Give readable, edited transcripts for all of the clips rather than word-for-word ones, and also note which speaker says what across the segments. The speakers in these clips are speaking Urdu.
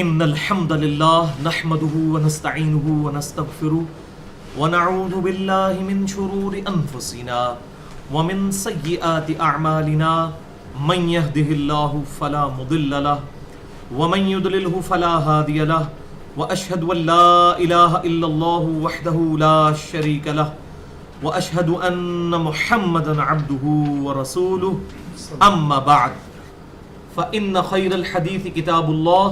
Speaker 1: إن الحمد لله نحمده ونستعينه ونستغفره ونعوذ بالله من شرور أنفسنا ومن سيئات أعمالنا من يهده الله فلا مضل له ومن يضلله فلا هادي له وأشهد أن لا إله إلا الله وحده لا شريك له وأشهد أن محمدا عبده ورسوله أما بعد فإن خير الحديث كتاب الله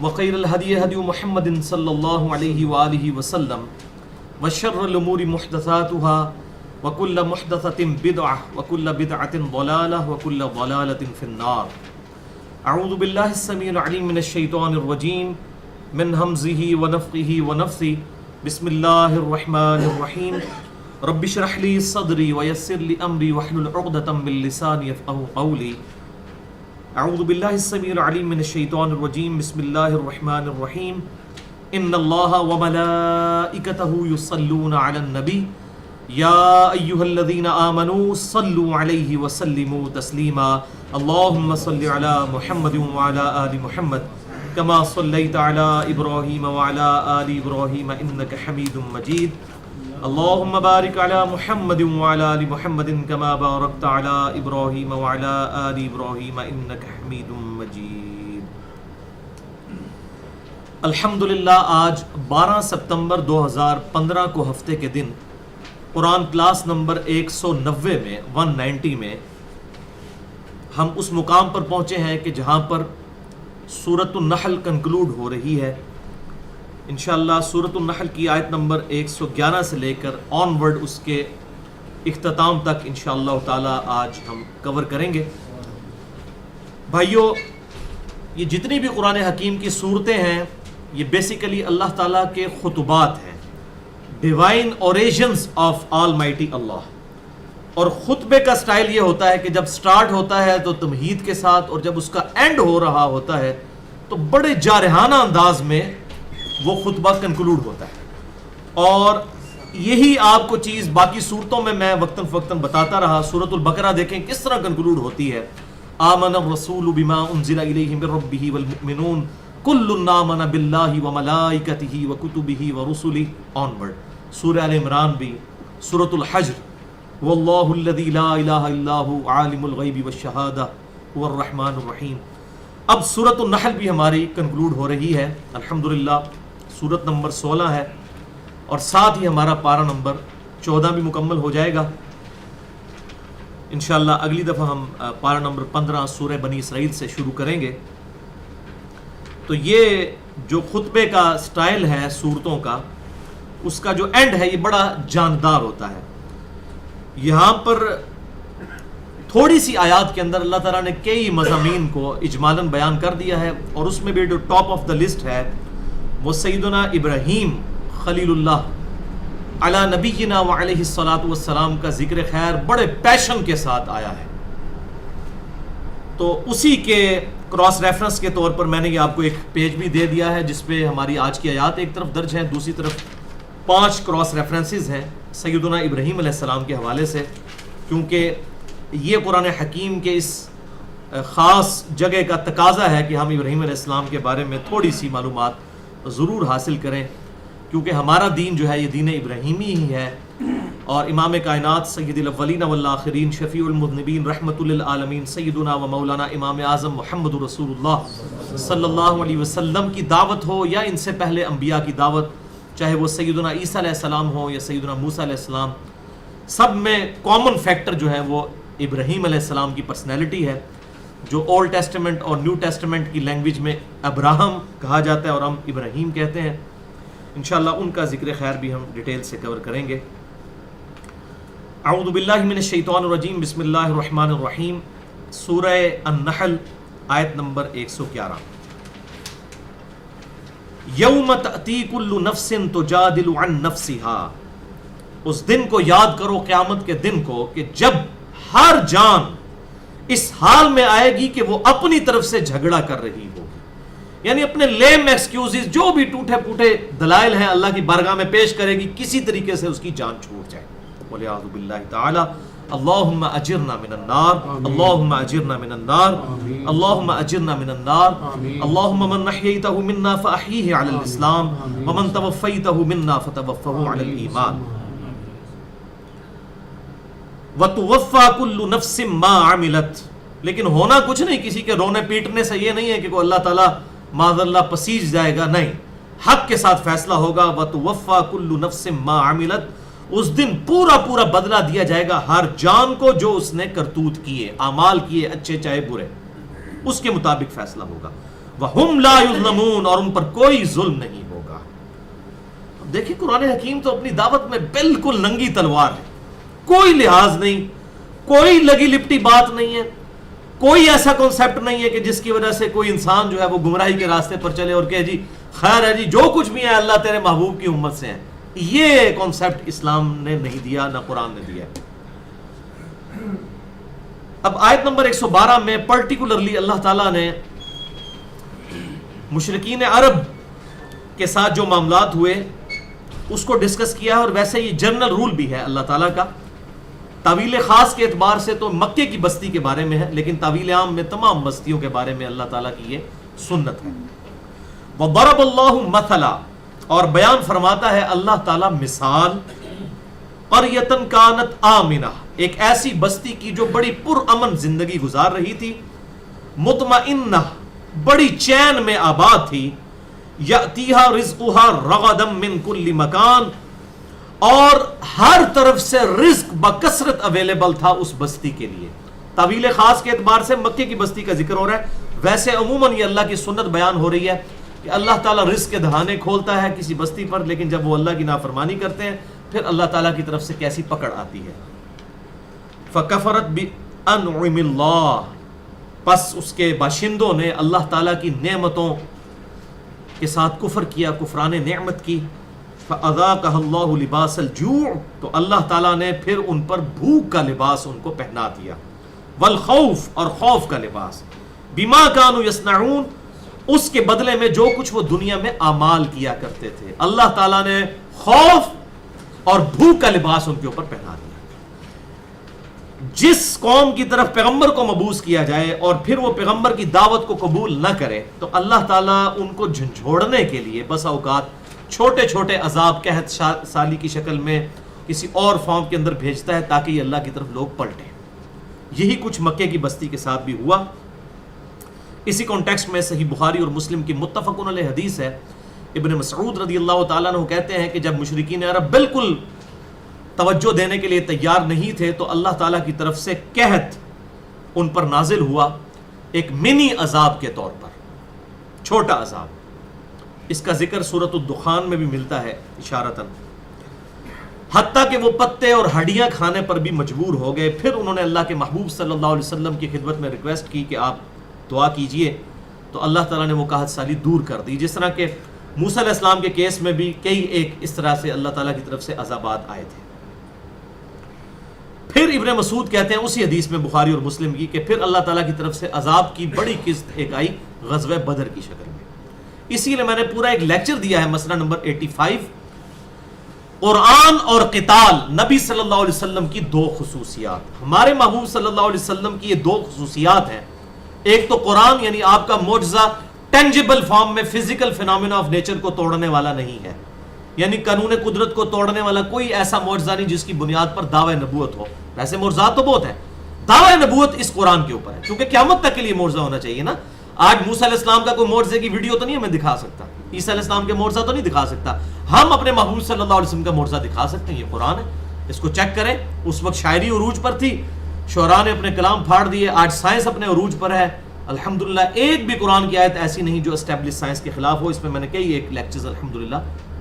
Speaker 1: وخير الهدي هدي محمد صلى الله عليه وآله وسلم وشر الأمور محدثاتها وكل محدثة بدعة وكل بدعة ضلالة وكل ضلالة في النار. أعوذ بالله السميع العليم من الشيطان الرجيم من همزه ونفخه ونفثه. بسم الله الرحمن الرحيم. رب اشرح لي صدري ويسر لي أمري واحلل عقدة من لساني يفقهوا قولي. أعوذ بالله السميع العليم من الشيطان الرجيم. بسم الله الرحمن الرحيم. إن الله وملائكته يصلون على النبي يا أيها الذين آمنوا صلوا عليه وسلموا تسليما. اللهم صل على محمد وعلى آل محمد كما صليت على إبراهيم وعلى آل إبراهيم إنك حميد مجيد. اللهم بارك على محمد وعلى آل محمد كما باركت على إبراهيم وعلى آل إبراهيم إنك حميد مجيد. الحمدللہ آج 12 سپتمبر 2015 کو ہفتے کے دن قرآن کلاس نمبر 190 میں 190 میں ہم اس مقام پر پہنچے ہیں کہ جہاں پر سورۃ النحل کنکلوڈ ہو رہی ہے. انشاءاللہ سورۃ النحل کی آیت نمبر 111 سے لے کر آن ورڈ اس کے اختتام تک انشاءاللہ تعالی آج ہم کور کریں گے. بھائیو، یہ جتنی بھی قرآن حکیم کی صورتیں ہیں یہ بیسیکلی اللہ تعالیٰ کے خطبات ہیں، divine orations of almighty Allah. اور خطبے کا سٹائل یہ ہوتا ہے کہ جب سٹارٹ ہوتا ہے تو تمہید کے ساتھ، اور جب اس کا اینڈ ہو رہا ہوتا ہے تو بڑے جارحانہ انداز میں وہ خطبہ کنکلوڈ ہوتا ہے. اور یہی آپ کو چیز باقی صورتوں میں وقتاً فوقتاً بتاتا رہا. سورۃ البقرہ دیکھیں کس طرح کنکلوڈ ہوتی ہے. آمن الرسول بما انزل الیہ من ربہ والمؤمنون کل آمن باللہ وملائکتہ وکتبہ ورسلہ آن ورڈ. سورہ آل عمران بھی، سورۃ الحجر واللہ الذی لا الہ الا ھو عالم الغیب والشہادہ هو الرحمن الرحیم. اب سورۃ النحل بھی ہماری کنکلوڈ ہو رہی ہے الحمدللہ. سورت نمبر 16 ہے اور ساتھ ہی ہمارا پارہ نمبر 14 بھی مکمل ہو جائے گا. انشاءاللہ اگلی دفعہ ہم پارہ نمبر 15 سورہ بنی اسرائیل سے شروع کریں گے. تو یہ جو خطبے کا سٹائل ہے صورتوں کا، اس کا جو اینڈ ہے یہ بڑا جاندار ہوتا ہے. یہاں پر تھوڑی سی آیات کے اندر اللہ تعالیٰ نے کئی مضامین کو اجمالاً بیان کر دیا ہے، اور اس میں بھی جو ٹاپ آف دا لسٹ ہے وہ سیدنا ابراہیم خلیل اللہ علی نبینا وعلیہ الصلاۃ والسلام کا ذکر خیر بڑے پیشن کے ساتھ آیا ہے. تو اسی کے کراس ریفرنس کے طور پر میں نے یہ آپ کو ایک پیج بھی دے دیا ہے جس پہ ہماری آج کی آیات ایک طرف درج ہیں، دوسری طرف 5 کراس ریفرنسز ہیں سیدنا ابراہیم علیہ السلام کے حوالے سے، کیونکہ یہ قرآن حکیم کے اس خاص جگہ کا تقاضا ہے کہ ہم ابراہیم علیہ السلام کے بارے میں تھوڑی سی معلومات ضرور حاصل کریں، کیونکہ ہمارا دین جو ہے یہ دین ابراہیمی ہی ہے. اور امام کائنات سید الاولین والآخرین شفیع المذنبین رحمت للعالمین سیدنا و مولانا امام اعظم محمد رسول اللہ صلی اللہ علیہ وسلم کی دعوت ہو یا ان سے پہلے انبیاء کی دعوت، چاہے وہ سیدنا عیسیٰ علیہ السلام ہو یا سیدنا موسیٰ علیہ السلام، سب میں کامن فیکٹر جو ہے وہ ابراہیم علیہ السلام کی پرسنالٹی ہے، جو اولڈ ٹیسٹمنٹ اور نیو ٹیسٹمنٹ کی لینگویج میں ابراہم کہا جاتا ہے اور ہم ابراہیم کہتے ہیں. انشاءاللہ ان کا ذکر خیر بھی ہم ڈیٹیل سے کور کریں گے. اعوذ باللہ من الشیطان الرجیم. بسم اللہ الرحمن الرحیم. سورہ النحل آیت نمبر 111. یوم تأتی کل نفس تجادل عن نفسها. اس دن کو یاد کرو، قیامت کے دن کو، کہ جب ہر جان اس حال میں آئے گی کہ وہ اپنی طرف سے جھگڑا کر رہی ہوگی. یعنی اپنے لیم ایکسکیوزز جو بھی ٹوٹے پھوٹے دلائل ہیں اللہ کی بارگاہ میں پیش کرے گی، کسی طریقے سے اس کی جان چھوٹ جائے. وَلِعَاذُ بِاللَّهِ تَعَالَى. اللہم اجرنا من النار اللہم اجرنا من النار اللہم اجرنا من النار اللہم من احییتہ منا فاحیہ علی الاسلام ومن توفیتہ منا فتوفہ علی الایمان وتوفى كل نفس ما عملت. لیکن ہونا کچھ نہیں کسی کے رونے پیٹنے سے یہ نہیں ہے کہ کوئی اللہ تعالیٰ معاذ اللہ پسیج جائے گا، نہیں، حق کے ساتھ فیصلہ ہوگا. وتوفى كل نفس ما عملت، اس دن پورا پورا بدلہ دیا جائے گا ہر جان کو جو اس نے کرتوت کیے، اعمال کیے، اچھے چاہے برے، اس کے مطابق فیصلہ ہوگا. وَهُمْ لَا يُظْلَمُونَ، اور ان پر کوئی ظلم نہیں ہوگا. اب دیکھیں قرآن حکیم تو اپنی دعوت میں بالکل ننگی تلوار ہے، کوئی لحاظ نہیں، کوئی لگی لپٹی بات نہیں ہے، کوئی ایسا کنسیپٹ نہیں ہے کہ جس کی وجہ سے کوئی انسان جو ہے وہ گمراہی کے راستے پر چلے اور کہے جی خیر ہے جی جو کچھ بھی ہے اللہ تیرے محبوب کی امت سے ہے. یہ کنسیپٹ اسلام نے نہیں دیا، نہ قرآن نے دیا. اب آیت نمبر 112 میں پرٹیکولرلی اللہ تعالیٰ نے مشرکین عرب کے ساتھ جو معاملات ہوئے اس کو ڈسکس کیا ہے، اور ویسے یہ جنرل رول بھی ہے اللہ تعالیٰ کا. تعویل خاص کے اعتبار سے تو مکے کی بستی کے بارے میں ہے، لیکن تعویل عام میں تمام بستیوں کے بارے میں اللہ تعالیٰ کی یہ سنت ہے. وَضَرَبَ اللَّهُ مَثَلًا، اور بیان فرماتا ہے اللہ تعالیٰ مثال، قَرْيَةً كَانَتْ آمِنَةً، ایک ایسی بستی کی جو بڑی پرامن زندگی گزار رہی تھی، مطمئنہ، بڑی چین میں آباد تھی، یأتیہا رزقہا رغدم من کل مکان، اور ہر طرف سے رزق بکثرت اویلیبل تھا اس بستی کے لیے. تعویل خاص کے اعتبار سے مکے کی بستی کا ذکر ہو رہا ہے، ویسے عموماً یہ اللہ کی سنت بیان ہو رہی ہے کہ اللہ تعالیٰ رزق کے دہانے کھولتا ہے کسی بستی پر، لیکن جب وہ اللہ کی نافرمانی کرتے ہیں پھر اللہ تعالیٰ کی طرف سے کیسی پکڑ آتی ہے. فَكَفَرَتْ بِأَنْعُمِ اللَّهِ، پس اس کے باشندوں نے اللہ تعالیٰ کی نعمتوں کے ساتھ کفر کیا، کفران نعمت کی. فَأَذَاقَهَا اللَّهُ لِبَاسَ الْجُوعِ، تو اللہ تعالیٰ نے پھر ان پر بھوک کا لباس ان کو پہنا دیا، والخوف، اور خوف کا لباس، بِمَا كَانُوا يَصْنَعُونَ، اس کے بدلے میں جو کچھ وہ دنیا میں اعمال کیا کرتے تھے. اللہ تعالیٰ نے خوف اور بھوک کا لباس ان کے اوپر پہنا دیا. جس قوم کی طرف پیغمبر کو مبعوث کیا جائے اور پھر وہ پیغمبر کی دعوت کو قبول نہ کرے تو اللہ تعالیٰ ان کو جھنجھوڑنے کے لیے بس اوقات چھوٹے چھوٹے عذاب قحط سالی کی شکل میں کسی اور فارم کے اندر بھیجتا ہے تاکہ یہ اللہ کی طرف لوگ پلٹیں. یہی کچھ مکے کی بستی کے ساتھ بھی ہوا. اسی کانٹیکسٹ میں صحیح بخاری اور مسلم کی متفقن علیہ حدیث ہے، ابن مسعود رضی اللہ تعالیٰ عنہ کہتے ہیں کہ جب مشرکین عرب بالکل توجہ دینے کے لیے تیار نہیں تھے تو اللہ تعالیٰ کی طرف سے قحط ان پر نازل ہوا، ایک منی عذاب کے طور پر، چھوٹا عذاب. اس کا ذکر سورۃ الدخان میں بھی ملتا ہے اشارتاً. حتیٰ کہ وہ پتے اور ہڈیاں کھانے پر بھی مجبور ہو گئے. پھر انہوں نے اللہ کے محبوب صلی اللہ علیہ وسلم کی خدمت میں ریکویسٹ کی کہ آپ دعا کیجئے، تو اللہ تعالیٰ نے وہ قحط سالی دور کر دی. جس طرح کہ موسیٰ علیہ السلام کے کیس میں بھی کئی ایک اس طرح سے اللہ تعالیٰ کی طرف سے عذابات آئے تھے. پھر ابن مسعود کہتے ہیں اسی حدیث میں بخاری اور مسلم کی کہ پھر اللہ تعالیٰ کی طرف سے عذاب کی بڑی قسط ایک آئی غزوہ بدر کی شکل میں. اسی لیے میں نے پورا ایک لیکچر دیا ہے مسئلہ نمبر 85، قرآن اور قتال، نبی صلی اللہ علیہ وسلم کی دو خصوصیات. ہمارے محبوب صلی اللہ علیہ وسلم کی یہ دو خصوصیات ہیں. ایک تو قرآن، یعنی آپ کا معجزہ ٹینجیبل فارم میں فزیکل فینومینا آف نیچر کو توڑنے والا نہیں ہے، یعنی قانون قدرت کو توڑنے والا کوئی ایسا معجزہ نہیں جس کی بنیاد پر دعوی نبوت ہو. ویسے معجزات تو بہت ہیں، دعوی نبوت اس قرآن کے اوپر ہے کیونکہ قیامت تک کے لیے معجزہ ہونا چاہیے نا. آج موسیٰ علیہ السلام کا کوئی معجزے کی ویڈیو تو نہیں ہمیں دکھا سکتا، عیسیٰ علیہ السلام کے معجزہ تو نہیں دکھا سکتا. ہم اپنے محبوب صلی اللہ علیہ وسلم کا معجزہ دکھا سکتے ہیں، یہ قرآن ہے. اس کو چیک کریں. اس وقت شاعری عروج پر تھی، شعراء نے اپنے کلام پھاڑ دیے. آج سائنس اپنے عروج پر ہے. الحمدللہ ایک بھی قرآن کی آیت ایسی نہیں جو اسٹیبلش سائنس کے خلاف ہو. اس میں نے کئی ایک لیکچرز الحمدللہ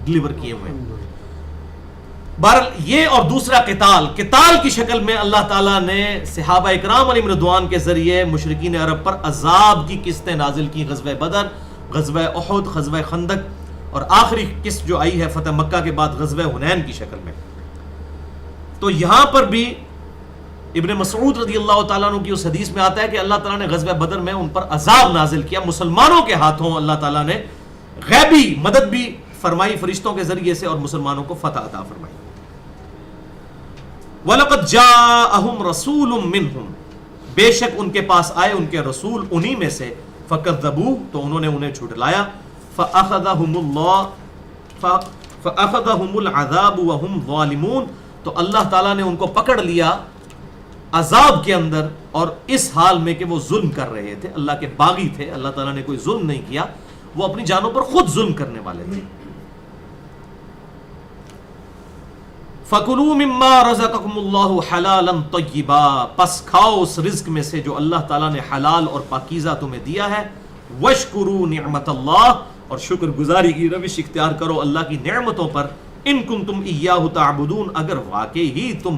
Speaker 1: ڈیلیور کیے ہوئے ہیں. بہرحال یہ اور دوسرا قتال کی شکل میں اللہ تعالیٰ نے صحابہ اکرام علیہم رضوان کے ذریعے مشرکین عرب پر عذاب کی قسطیں نازل کی. غزوہ بدر، غزوہ احد، غزوہ خندق، اور آخری قسط جو آئی ہے فتح مکہ کے بعد غزوہ حنین کی شکل میں. تو یہاں پر بھی ابن مسعود رضی اللہ تعالیٰ عنہ کی اس حدیث میں آتا ہے کہ اللہ تعالیٰ نے غزوہ بدر میں ان پر عذاب نازل کیا. مسلمانوں کے ہاتھوں اللہ تعالیٰ نے غیبی مدد بھی فرمائی فرشتوں کے ذریعے سے اور مسلمانوں کو فتح عطا فرمائی. وَلَقَدْ جَاءَهُمْ رَسُولٌ مِّنْهُمْ، بے شک ان کے پاس آئے ان کے رسول انہی میں سے، فَكَذَّبُوهُ، تو انہوں نے انہیں جھٹلایا، فَأَخَذَهُمُ الْعَذَابُ وَهُمْ ظَالِمُونَ، تو اللہ تعالیٰ نے ان کو پکڑ لیا عذاب کے اندر، اور اس حال میں کہ وہ ظلم کر رہے تھے، اللہ کے باغی تھے، اللہ تعالیٰ نے کوئی ظلم نہیں کیا، وہ اپنی جانوں پر خود ظلم کرنے والے تھے۔ فَكُلُوا مِمَّا رَزَقَكُمُ اللَّهُ حَلَالًا طَيِّبًا، پس کھاؤ اس رزق میں سے جو اللہ تعالیٰ نے حلال اور پاکیزہ تمہیں دیا ہے، وَاشْكُرُوا نِعْمَةَ اللَّهِ، اور شکر گزاری کی روش اختیار کرو اللہ کی نعمتوں پر، ان کنتم ایاہ تعبدون، اگر واقعی ہی تم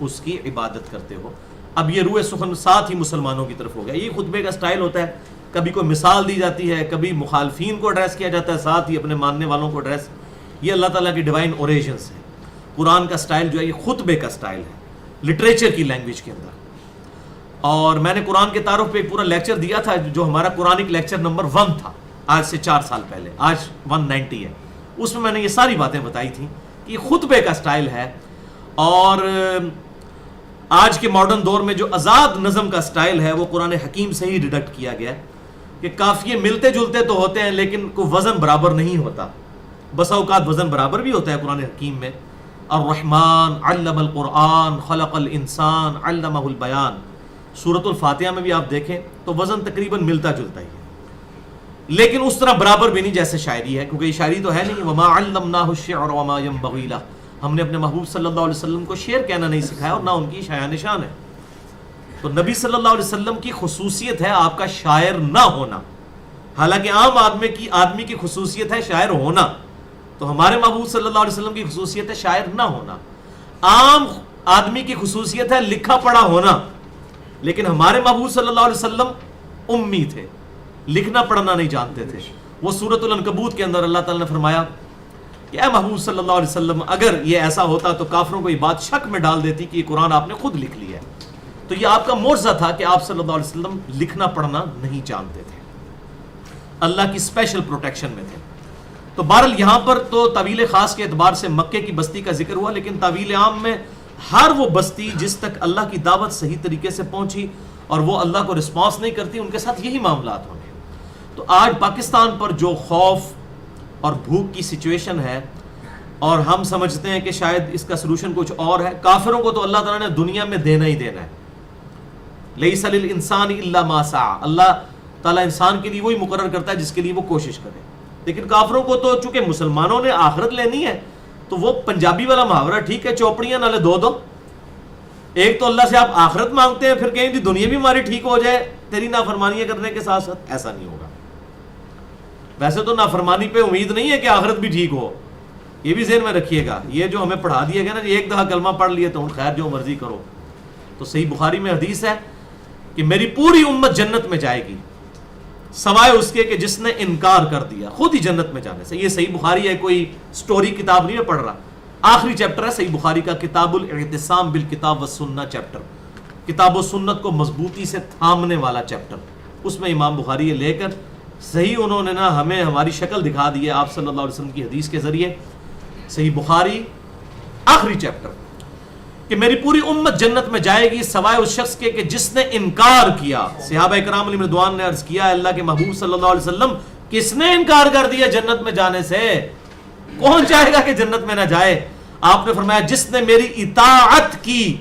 Speaker 1: اس کی عبادت کرتے ہو۔ اب یہ روح سخن ساتھ ہی مسلمانوں کی طرف ہو گیا۔ یہ خطبے کا سٹائل ہوتا ہے، کبھی کوئی مثال دی جاتی ہے، کبھی مخالفین کو ایڈریس کیا جاتا ہے، ساتھ ہی اپنے ماننے والوں کو ایڈریس۔ یہ اللہ تعالیٰ کی ڈیوائن اوریشنز ہے۔ قرآن کا سٹائل جو ہے یہ خطبے کا سٹائل ہے، لٹریچر کی لینگویج کے اندر۔ اور میں نے قرآن کے تعارف پہ ایک پورا لیکچر دیا تھا جو ہمارا قرآنک لیکچر نمبر 1 تھا، آج سے 4 سال پہلے، آج 190 ہے۔ اس میں نے یہ ساری باتیں بتائی تھیں کہ یہ خطبے کا سٹائل ہے، اور آج کے ماڈرن دور میں جو آزاد نظم کا سٹائل ہے وہ قرآن حکیم سے ہی ڈیڈکٹ کیا گیا ہے کہ قافیے ملتے جلتے تو ہوتے ہیں لیکن کوئی وزن برابر نہیں ہوتا۔ بسا اوقات وزن برابر بھی ہوتا ہے قرآن حکیم میں۔ الرحمن علم القرآن خلق الانسان علمہ البیان، سورۃ الفاتحہ میں بھی آپ دیکھیں تو وزن تقریباً ملتا جلتا ہی ہے، لیکن اس طرح برابر بھی نہیں جیسے شاعری ہے، کیونکہ یہ شاعری تو ہے نہیں۔ وما علمناہ الشعر وما ينبغی لہ، ہم نے اپنے محبوب صلی اللہ علیہ وسلم کو شعر کہنا نہیں سکھایا اور نہ ان کی شایان نشان ہے۔ تو نبی صلی اللہ علیہ وسلم کی خصوصیت ہے آپ کا شاعر نہ ہونا، حالانکہ عام آدمی کی خصوصیت ہے شاعر ہونا، تو ہمارے محبوب صلی اللہ علیہ وسلم کی خصوصیت ہے شاعر نہ ہونا۔ عام آدمی کی خصوصیت ہے لکھا پڑھا ہونا، لیکن ہمارے محبوب صلی اللہ علیہ وسلم امی تھے، لکھنا پڑھنا نہیں جانتے تھے۔ وہ سورۃ العنکبوت کے اندر اللہ تعالیٰ نے فرمایا کہ اے محبوب صلی اللہ علیہ وسلم، اگر یہ ایسا ہوتا تو کافروں کو یہ بات شک میں ڈال دیتی کہ یہ قرآن آپ نے خود لکھ لیا ہے۔ تو یہ آپ کا معجزہ تھا کہ آپ صلی اللہ علیہ وسلم لکھنا پڑھنا نہیں جانتے تھے، اللہ کی اسپیشل پروٹیکشن میں تھے۔ تو بہرحال یہاں پر تو تعویل خاص کے اعتبار سے مکے کی بستی کا ذکر ہوا، لیکن تعویل عام میں ہر وہ بستی جس تک اللہ کی دعوت صحیح طریقے سے پہنچی اور وہ اللہ کو رسپانس نہیں کرتی، ان کے ساتھ یہی معاملات ہوں گے۔ تو آج پاکستان پر جو خوف اور بھوک کی سچویشن ہے، اور ہم سمجھتے ہیں کہ شاید اس کا سلوشن کچھ اور ہے، کافروں کو تو اللہ تعالیٰ نے دنیا میں دینا ہی دینا ہے۔ لیس للانسان الا ما سعى، اللہ تعالیٰ انسان کے لیے وہی مقرر کرتا ہے جس کے لیے وہ کوشش کرے، لیکن کافروں کو تو چونکہ مسلمانوں نے آخرت لینی ہے تو وہ پنجابی والا محاورہ ٹھیک ہے، چوپڑیاں نالے دو ایک تو اللہ سے آپ آخرت مانگتے ہیں، پھر کہیں دنیا بھی ہماری ٹھیک ہو جائے تیری نافرمانیاں کرنے کے ساتھ ساتھ، ایسا نہیں ہوگا۔ ویسے تو نافرمانی پہ امید نہیں ہے کہ آخرت بھی ٹھیک ہو، یہ بھی ذہن میں رکھیے گا۔ یہ جو ہمیں پڑھا دیا گیا نا، ایک دفعہ کلمہ پڑھ لیے تو خیر جو مرضی کرو، تو صحیح بخاری میں حدیث ہے کہ میری پوری امت جنت میں جائے گی سوائے اس کے کہ جس نے انکار کر دیا خود ہی جنت میں جانے سے۔ یہ صحیح بخاری ہے، کوئی سٹوری کتاب نہیں میں پڑھ رہا، آخری چیپٹر ہے صحیح بخاری کا، کتاب الاعتصام بالکتاب والسنہ چیپٹر، کتاب و سنت کو مضبوطی سے تھامنے والا چیپٹر۔ اس میں امام بخاری لے کر صحیح انہوں نے نا ہمیں ہماری شکل دکھا دی ہے آپ صلی اللہ علیہ وسلم کی حدیث کے ذریعے، صحیح بخاری آخری چیپٹر، کہ میری پوری امت جنت میں جائے گی سوائے اس شخص کے کہ جس نے انکار کیا۔ صحابہ کرام علیہ رضوان نے عرض کیا اللہ کے محبوب صلی اللہ علیہ وسلم کس نے انکار کر دیا جنت میں جانے سے؟ کون چاہے گا کہ جنت میں نہ جائے؟ آپ نے فرمایا جس نے میری اطاعت کی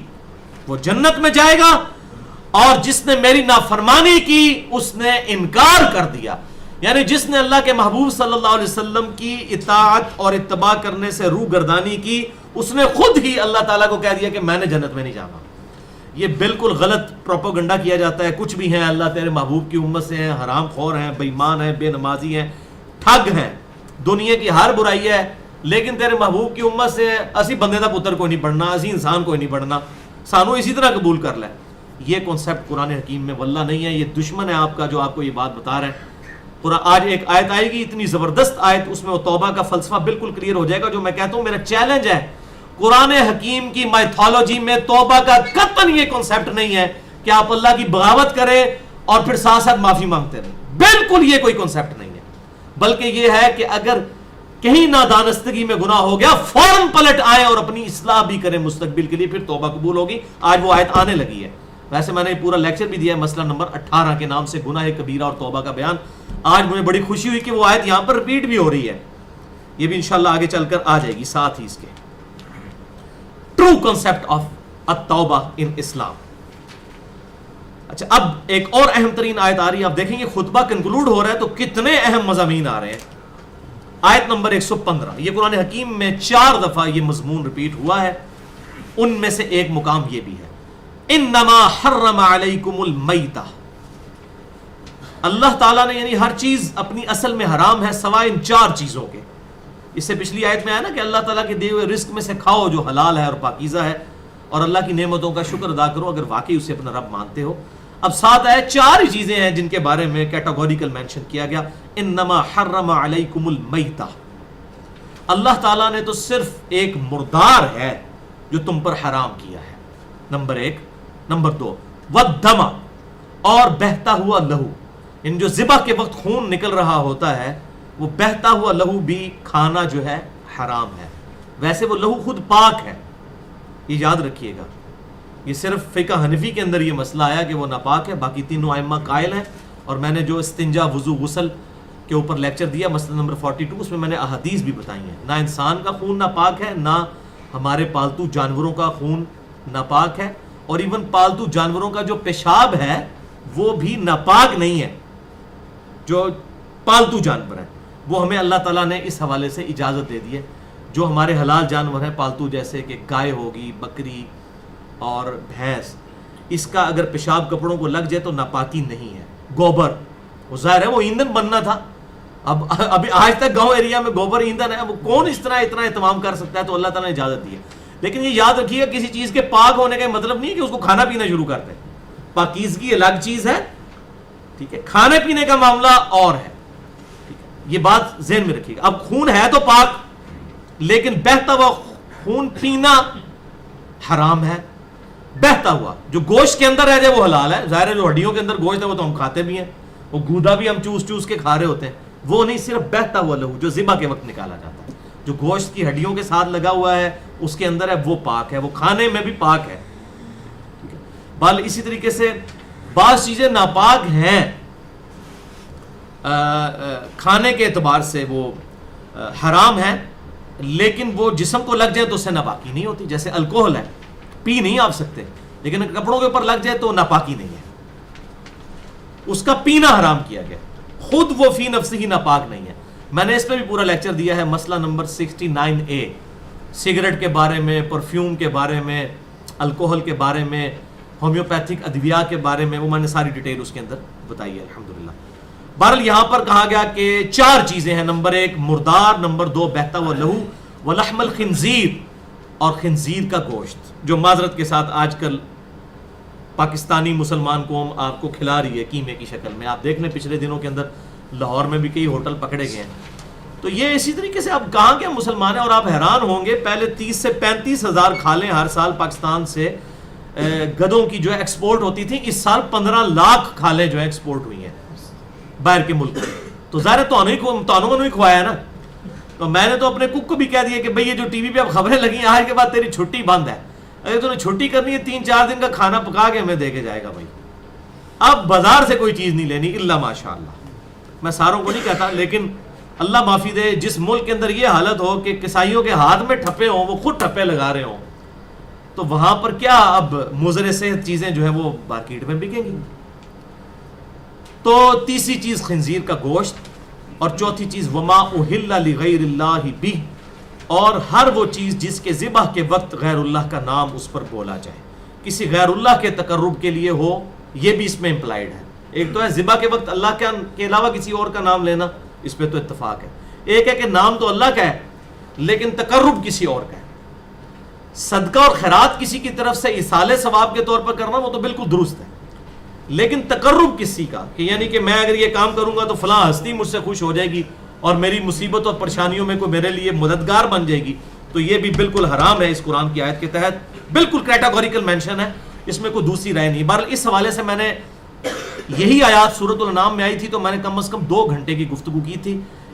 Speaker 1: وہ جنت میں جائے گا، اور جس نے میری نافرمانی کی اس نے انکار کر دیا۔ یعنی جس نے اللہ کے محبوب صلی اللہ علیہ وسلم کی اطاعت اور اتباع کرنے سے روح گردانی کی، اس نے خود ہی اللہ تعالیٰ کو کہہ دیا کہ میں نے جنت میں نہیں جانا۔ یہ بالکل غلط پروپیگنڈا کیا جاتا ہے، کچھ بھی ہیں اللہ تیرے محبوب کی امت سے ہیں، حرام خور ہیں، بے ایمان ہیں، بے نمازی ہیں، ٹھگ ہیں، دنیا کی ہر برائی ہے، لیکن تیرے محبوب کی امت سے ہیں، اسی بندے دا پتر کوئی نہیں پڑھنا، اسی انسان کوئی نہیں پڑھنا، سانو اسی طرح قبول کر لے۔ یہ کنسیپٹ قرآن حکیم میں واللہ نہیں ہے، یہ دشمن ہے آپ کا جو آپ کو یہ بات بتا رہا ہے۔ آج ایک آیت آئے گی اتنی زبردست آیت، اس میں وہ توبہ کا فلسفہ بالکل کلیئر ہو جائے گا، جو میں کہتا ہوں میرا چیلنج ہے، قرآن حکیم کی مائتھولوجی میں توبہ کا قطعاً یہ کنسیپٹ نہیں ہے کہ آپ اللہ کی بغاوت کریں اور پھر ساتھ ساتھ معافی مانگتے رہیں، بالکل یہ کوئی کنسیپٹ نہیں ہے، بلکہ یہ ہے کہ اگر کہیں نادانستگی میں گناہ ہو گیا فوراً پلٹ آئیں اور اپنی اصلاح بھی کریں مستقبل کے لیے، پھر توبہ قبول ہوگی. آج وہ آیت آنے لگی ہے. ویسے میں نے پورا لیکچر بھی دیا ہے مسئلہ نمبر 18 کے نام سے، گناہ کبیرہ اور توبہ کا بیان. آج مجھے بڑی خوشی ہوئی کہ وہ آیت یہاں پر ریپیٹ بھی ہو رہی ہے. یہ بھی انشاءاللہ آگے چل کر آ جائے گی ساتھ ہی اس کے. ٹرو کنسپٹ آف التوبہ ان اسلام. اچھا اب ایک اور اہم ترین آیت آ رہی ہے. آپ دیکھیں گے خطبہ کنکلوڈ ہو رہا ہے تو کتنے اہم مضامین آ رہے ہیں. آیت نمبر 115. یہ قرآن حکیم میں 4 دفعہ یہ مضمون ریپیٹ ہوا ہے. ان میں سے ایک مقام یہ بھی ہے، انما حرم علیکم المیتہ. اللہ تعالیٰ نے یعنی ہر چیز اپنی اصل میں حرام ہے سوائے ان 4 چیزوں کے. اس سے پچھلی آیت میں آیا نا کہ اللہ تعالیٰ کے دیے ہوئے رزق میں سے کھاؤ جو حلال ہے اور پاکیزہ ہے، اور اللہ کی نعمتوں کا شکر ادا کرو اگر واقعی اسے اپنا رب مانتے ہو. اب ساتھ آئے 4 ہی چیزیں ہیں جن کے بارے میں کیٹاگوریکل مینشن کیا گیا. انما حرم علیکم المیتہ. اللہ تعالیٰ نے تو صرف ایک مردار ہے جو تم پر حرام کیا ہے، نمبر 1. نمبر 2 والدم، اور بہتا ہوا لہو. ان جو ذبح کے وقت خون نکل رہا ہوتا ہے وہ بہتا ہوا لہو بھی کھانا جو ہے حرام ہے. ویسے وہ لہو خود پاک ہے، یہ یاد رکھیے گا. یہ صرف فقہ حنفی کے اندر یہ مسئلہ آیا کہ وہ ناپاک ہے، باقی تینوں ائمہ قائل ہیں. اور میں نے جو استنجا وضو غسل کے اوپر لیکچر دیا مسئلہ نمبر 42، اس میں میں نے احادیث بھی بتائی ہیں. نہ انسان کا خون ناپاک ہے، نہ ہمارے پالتو جانوروں کا خون ناپاک ہے، اور ایون پالتو جانوروں کا جو پیشاب ہے وہ بھی ناپاک نہیں ہے. جو پالتو جانور ہیں وہ ہمیں اللہ تعالیٰ نے اس حوالے سے اجازت دے دی ہے. جو ہمارے حلال جانور ہیں پالتو، جیسے کہ گائے ہوگی، بکری اور بھینس، اس کا اگر پیشاب کپڑوں کو لگ جائے تو ناپاکی نہیں ہے. گوبر، وہ ظاہر ہے وہ ایندھن بننا تھا. ابھی آج تک گاؤں ایریا میں گوبر ایندھن ہے، وہ کون اس طرح اتنا اہتمام کر سکتا ہے؟ تو اللہ تعالیٰ نے اجازت دی ہے. لیکن یہ یاد رکھیے گا کسی چیز کے پاک ہونے کا مطلب نہیں ہے کہ اس کو کھانا پینا شروع کر دیں. پاکیزگی الگ چیز ہے، ٹھیک ہے، کھانے پینے کا معاملہ اور ہے. یہ بات ذہن میں رکھیے گا. اب خون ہے تو پاک، لیکن بہتا ہوا خون پینا حرام ہے. بہتا ہوا جو گوشت کے اندر رہ جائے وہ حلال ہے. ظاہر ہے جو ہڈیوں کے اندر گوشت ہے وہ تو ہم کھاتے بھی ہیں، وہ گودا بھی ہم چوس چوس کے کھا رہے ہوتے ہیں. وہ نہیں، صرف بہتا ہوا لہو جو ذبح کے وقت نکالا جاتا ہے، جو گوشت کی ہڈیوں کے ساتھ لگا ہوا ہے اس کے اندر ہے، وہ پاک ہے، وہ کھانے میں بھی پاک ہے. بل اسی طریقے سے بعض چیزیں ناپاک ہیں کھانے کے اعتبار سے، وہ حرام ہے، لیکن وہ جسم کو لگ جائے تو اس سے ناپاکی نہیں ہوتی. جیسے الکوہل ہے، پی نہیں آپ سکتے، لیکن کپڑوں کے اوپر لگ جائے تو ناپاکی نہیں ہے، اس کا پینا حرام کیا گیا. خود وہ فی نفس ہی ناپاک نہیں ہے. میں نے اس پہ بھی پورا لیکچر دیا ہے، مسئلہ نمبر 69A، سگریٹ کے بارے میں، پرفیوم کے بارے میں، الکوہل کے بارے میں، ہومیوپیتھک ادویہ کے بارے میں، وہ میں نے ساری ڈیٹیل اس کے اندر بتائی ہے الحمدللہ. بہرحال یہاں پر کہا گیا کہ 4 چیزیں ہیں. نمبر 1 مردار، نمبر 2 بہتا ہوا لہو، ولحم الخنزیر، اور خنزیر کا گوشت، جو معذرت کے ساتھ آج کل پاکستانی مسلمان قوم آپ کو کھلا رہی ہے قیمے کی شکل میں. آپ دیکھ لیں پچھلے دنوں کے اندر لاہور میں بھی کئی ہوٹل پکڑے گئے ہیں. تو یہ اسی طریقے سے اب کہاں کے مسلمان ہیں، اور آپ حیران ہوں گے پہلے 30 سے 35 ہزار کھالیں ہر سال پاکستان سے گدوں کی جو ہے ایکسپورٹ ہوتی تھی. اس سال 15 لاکھ کھالیں جو ہے ایکسپورٹ ہوئی ہیں باہر کے ملک میں. تو ظاہر ہے تانوں کو نہیں کھوایا نا. تو میں نے تو اپنے کک کو بھی کہہ دیا کہ بھئی یہ جو ٹی وی پہ اب خبریں لگی آج کے بعد تیری چھٹی بند ہے. اگر تو نے چھٹی کرنی ہے 3-4 دن کا کھانا پکا کے ہمیں دے کے جائے گا بھائی. اب بازار سے کوئی چیز نہیں لینی الا ماشاءاللہ. میں ساروں کو نہیں کہتا، لیکن اللہ معافی دے جس ملک کے اندر یہ حالت ہو کہ کسائیوں کے ہاتھ میں ٹھپے ہوں، وہ خود ٹھپے لگا رہے ہوں، تو وہاں پر کیا اب مضر صحت چیزیں جو ہیں وہ مارکیٹ میں بکیں گی. تو تیسری چیز خنزیر کا گوشت، اور چوتھی چیز وما اہل لغیر اللہ بہ، اور ہر وہ چیز جس کے ذبح کے وقت غیر اللہ کا نام اس پر بولا جائے، کسی غیر اللہ کے تقرب کے لیے ہو، یہ بھی اس میں امپلائڈ ہے. ایک تو ہے ذبح کے وقت اللہ کے علاوہ کسی اور کا نام لینا، اس پہ تو اتفاق ہے. ایک ہے کہ نام تو اللہ کا ہے لیکن تقرب کسی اور کا ہے. صدقہ اور خیرات کسی کی طرف سے ایصال ثواب کے طور پر کرنا وہ تو بالکل درست ہے، لیکن تقرب کسی کا کہ یعنی کہ میں اگر یہ کام کروں گا تو فلاں ہستی مجھ سے خوش ہو جائے گی اور میری مصیبت اور پریشانیوں میں کوئی میرے لیے مددگار بن جائے گی، تو یہ بھی بالکل حرام ہے. اس قرآن کی آیت کے تحت بالکل کیٹاگوریکل مینشن ہے، اس میں کوئی دوسری رائے نہیں. بہرحال اس حوالے سے میں نے یہی آیات سورۃ الانعام میں آئی تھی تو میں نے کم از کم 2 گھنٹے کی گفتگو کی تھی.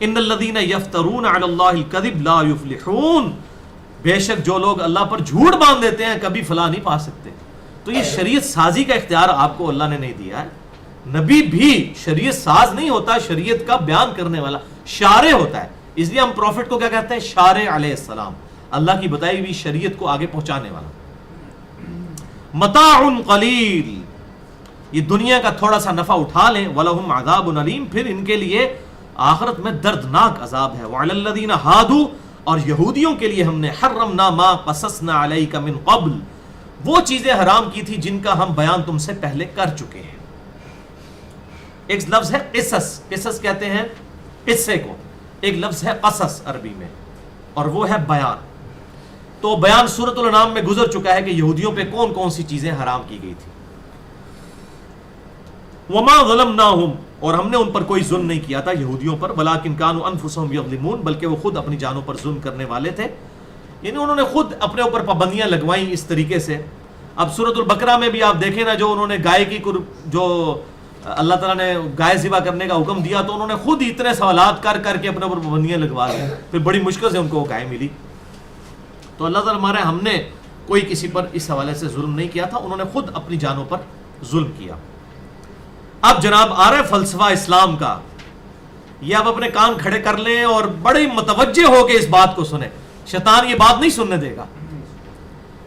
Speaker 1: ان الذین یفترون علی اللہ الکذب لا یفلحون، بے شک جو لوگ اللہ پر جھوٹ باندھ دیتے ہیں کبھی فلاح نہیں پا سکتے۔ تو یہ شریعت سازی کا اختیار آپ کو اللہ نے نہیں دیا ہے۔ نبی بھی شریعت ساز نہیں ہوتا، شریعت کا بیان کرنے والا شارع ہوتا ہے۔ اس لیے ہم پروفٹ کو کیا کہتے ہیں؟ شارع علیہ السلام، اللہ کی بتائی ہوئی شریعت کو آگے پہنچانے والا۔ متاع قلیل، یہ دنیا کا تھوڑا سا نفع اٹھا لیں، وَلَهُمْ عَذَابٌ علیم، پھر ان کے لیے آخرت میں دردناک عذاب ہے۔ وَعَلَى الَّذِينَ هَادُوا، اور یہودیوں کے لیے ہم نے حرمنا ما قصصنا علیک من قبل، وہ چیزیں حرام کی تھی جن کا ہم بیان تم سے پہلے کر چکے ہیں۔ ایک لفظ ہے قصص، قصص کہتے ہیں قصے کو، ایک لفظ ہے قصص عربی میں، اور وہ ہے بیان۔ تو بیان سورۃ الانعام میں گزر چکا ہے کہ یہودیوں پہ کون کون سی چیزیں حرام کی گئی تھی۔ وما ظلمناہم، اور ہم نے ان پر کوئی ظلم نہیں کیا تھا یہودیوں پر، ولکن کانوا انفسہم یظلمون، بلکہ وہ خود اپنی جانوں پر ظلم کرنے والے تھے، یعنی انہوں نے خود اپنے اوپر پابندیاں لگوائیں اس طریقے سے۔ اب سورۃ البقرہ میں بھی آپ دیکھیں نا، جو انہوں نے گائے کی جو اللہ تعالیٰ نے گائے ذبح کرنے کا حکم دیا، تو انہوں نے خود اتنے سوالات کر کر کے اپنے اوپر پابندیاں لگوا لی، پھر بڑی مشکل سے ان کو وہ گائے ملی۔ تو اللہ تعالیٰ ہمارے، ہم نے کوئی کسی پر اس حوالے سے ظلم نہیں کیا تھا، انہوں نے خود اپنی جانوں پر ظلم کیا۔ اب جناب آ رہا ہے فلسفہ اسلام کا، یہ آپ اپنے کان کھڑے کر لیں اور بڑی متوجہ ہو کے اس بات کو سنیں۔ شیطان یہ بات نہیں سننے دے گا